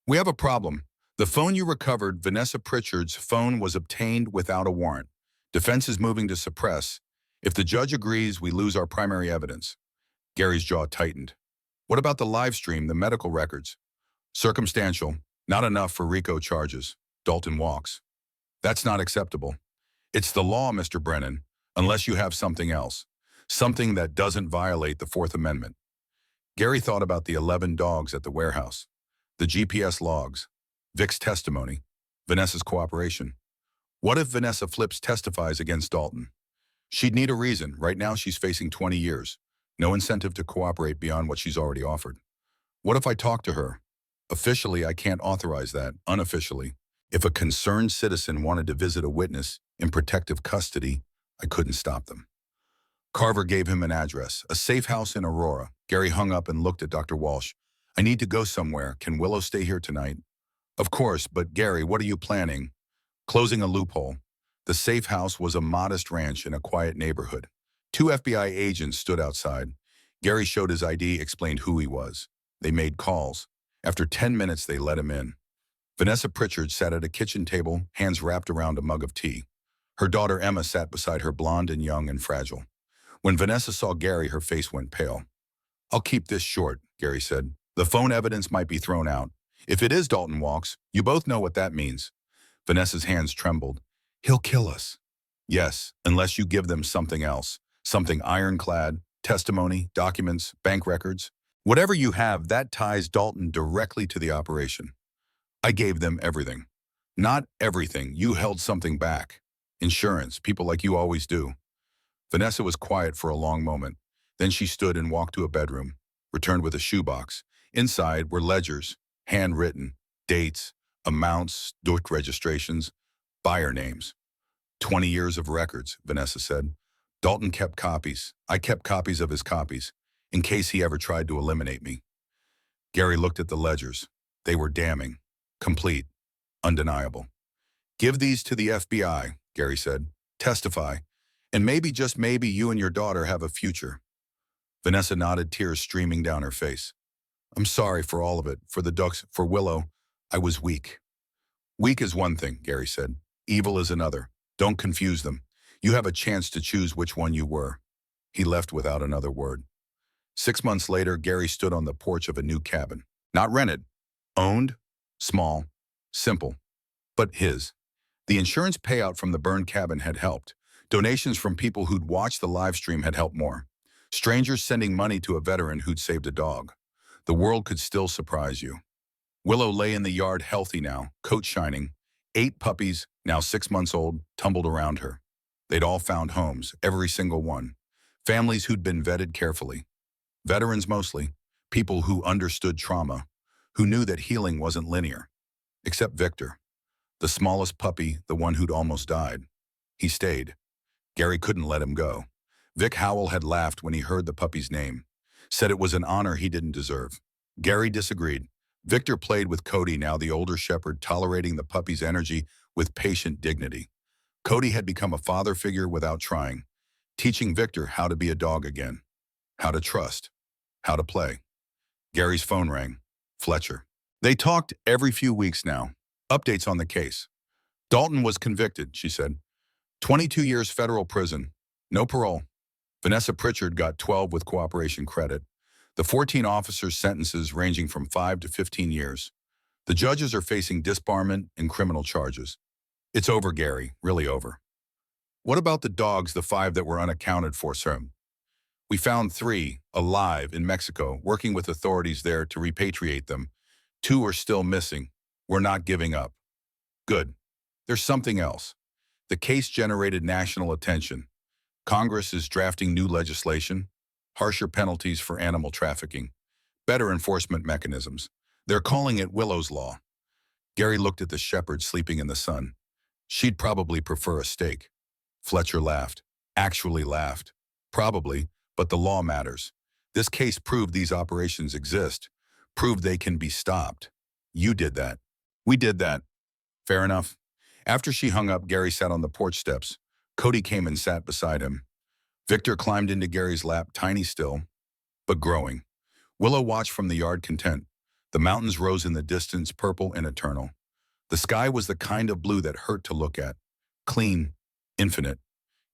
We have a problem. The phone you recovered, Vanessa Pritchard's phone, was obtained without a warrant. Defense is moving to suppress. If the judge agrees, we lose our primary evidence. Gary's jaw tightened. What about the live stream, the medical records? Circumstantial, not enough for RICO charges. Dalton walks. That's not acceptable. It's the law, Mr. Brennan, unless you have something else. Something that doesn't violate the Fourth Amendment. Gary thought about the 11 dogs at the warehouse, the GPS logs, Vic's testimony, Vanessa's cooperation. What if Vanessa Flips testifies against Dalton? She'd need a reason. Right now she's facing 20 years. No incentive to cooperate beyond what she's already offered. What if I talk to her? Officially, I can't authorize that. Unofficially, if a concerned citizen wanted to visit a witness in protective custody, I couldn't stop them. Carver gave him an address, a safe house in Aurora. Gary hung up and looked at Dr. Walsh. I need to go somewhere. Can Willow stay here tonight? Of course, but Gary, what are you planning? Closing a loophole. The safe house was a modest ranch in a quiet neighborhood. 2 FBI agents stood outside. Gary showed his ID, explained who he was. They made calls. After 10 minutes, they let him in. Vanessa Pritchard sat at a kitchen table, hands wrapped around a mug of tea. Her daughter Emma sat beside her, blonde and young and fragile. When Vanessa saw Gary, her face went pale. I'll keep this short, Gary said. The phone evidence might be thrown out. If it is Dalton Walks, you both know what that means. Vanessa's hands trembled. He'll kill us. Yes, unless you give them something else. Something ironclad, testimony, documents, bank records. Whatever you have, that ties Dalton directly to the operation. I gave them everything. Not everything. You held something back. Insurance, people like you always do. Vanessa was quiet for a long moment. Then she stood and walked to a bedroom, returned with a shoebox. Inside were ledgers, handwritten, dates, amounts, DUC registrations, buyer names. 20 years of records, Vanessa said. Dalton kept copies. I kept copies of his copies, in case he ever tried to eliminate me. Gary looked at the ledgers. They were damning, complete, undeniable. Give these to the FBI, Gary said. Testify, and maybe, just maybe, you and your daughter have a future. Vanessa nodded, tears streaming down her face. I'm sorry for all of it, for the ducks, for Willow. I was weak. Weak is one thing, Gary said. Evil is another. Don't confuse them. You have a chance to choose which one you were. He left without another word. 6 months later, Gary stood on the porch of a new cabin. Not rented. Owned. Small. Simple. But his. The insurance payout from the burned cabin had helped. Donations from people who'd watched the live stream had helped more. Strangers sending money to a veteran who'd saved a dog. The world could still surprise you. Willow lay in the yard, healthy now, coat shining. 8 puppies, now 6 months old, tumbled around her. They'd all found homes, every single one. Families who'd been vetted carefully. Veterans mostly, people who understood trauma, who knew that healing wasn't linear. Except Victor, the smallest puppy, the one who'd almost died. He stayed. Gary couldn't let him go. Vic Howell had laughed when he heard the puppy's name, said it was an honor he didn't deserve. Gary disagreed. Victor played with Cody, now the older shepherd, tolerating the puppy's energy with patient dignity. Cody had become a father figure without trying, teaching Victor how to be a dog again, how to trust, how to play. Gary's phone rang. Fletcher. They talked every few weeks now. Updates on the case. Dalton was convicted, she said. 22 years federal prison. No parole. Vanessa Pritchard got 12 with cooperation credit. The 14 officers' sentences ranging from 5 to 15 years. The judges are facing disbarment and criminal charges. It's over, Gary, really over. What about the dogs, the 5 that were unaccounted for, sir? We found 3, alive, in Mexico, working with authorities there to repatriate them. 2 are still missing. We're not giving up. Good. There's something else. The case generated national attention. Congress is drafting new legislation, harsher penalties for animal trafficking, better enforcement mechanisms. They're calling it Willow's Law. Gary looked at the shepherd sleeping in the sun. She'd probably prefer a steak. Fletcher laughed. Actually laughed. Probably, but the law matters. This case proved these operations exist, proved they can be stopped. You did that. We did that. Fair enough. After she hung up, Gary sat on the porch steps. Cody came and sat beside him. Victor climbed into Gary's lap, tiny still, but growing. Willow watched from the yard, content. The mountains rose in the distance, purple and eternal. The sky was the kind of blue that hurt to look at. Clean, infinite.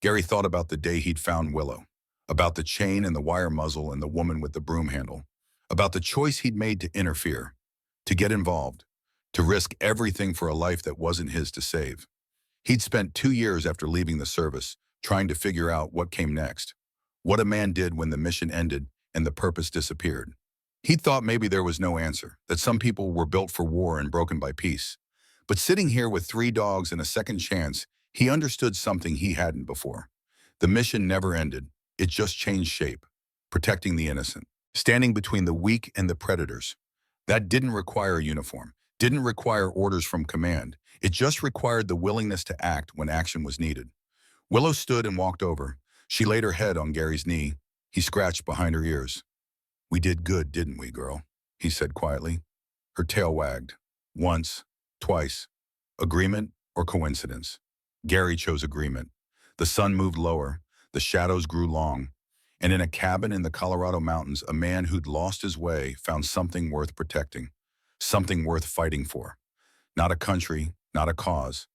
Gary thought about the day he'd found Willow, about the chain and the wire muzzle and the woman with the broom handle, about the choice he'd made to interfere, to get involved, to risk everything for a life that wasn't his to save. He'd spent 2 years after leaving the service trying to figure out what came next, what a man did when the mission ended and the purpose disappeared. He thought maybe there was no answer, that some people were built for war and broken by peace. But sitting here with 3 dogs and a second chance, he understood something he hadn't before. The mission never ended. It just changed shape, protecting the innocent, standing between the weak and the predators. That didn't require a uniform, didn't require orders from command. It just required the willingness to act when action was needed. Willow stood and walked over. She laid her head on Gary's knee. He scratched behind her ears. "We did good, didn't we, girl?" he said quietly. Her tail wagged. Once, twice. Agreement or coincidence? Gary chose agreement. The sun moved lower. The shadows grew long. And in a cabin in the Colorado mountains, a man who'd lost his way found something worth protecting, something worth fighting for. Not a country, not a cause,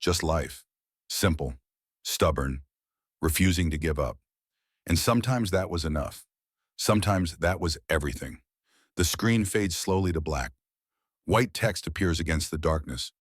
just life. Simple, stubborn, refusing to give up. And sometimes that was enough. Sometimes that was everything. The screen fades slowly to black. White text appears against the darkness.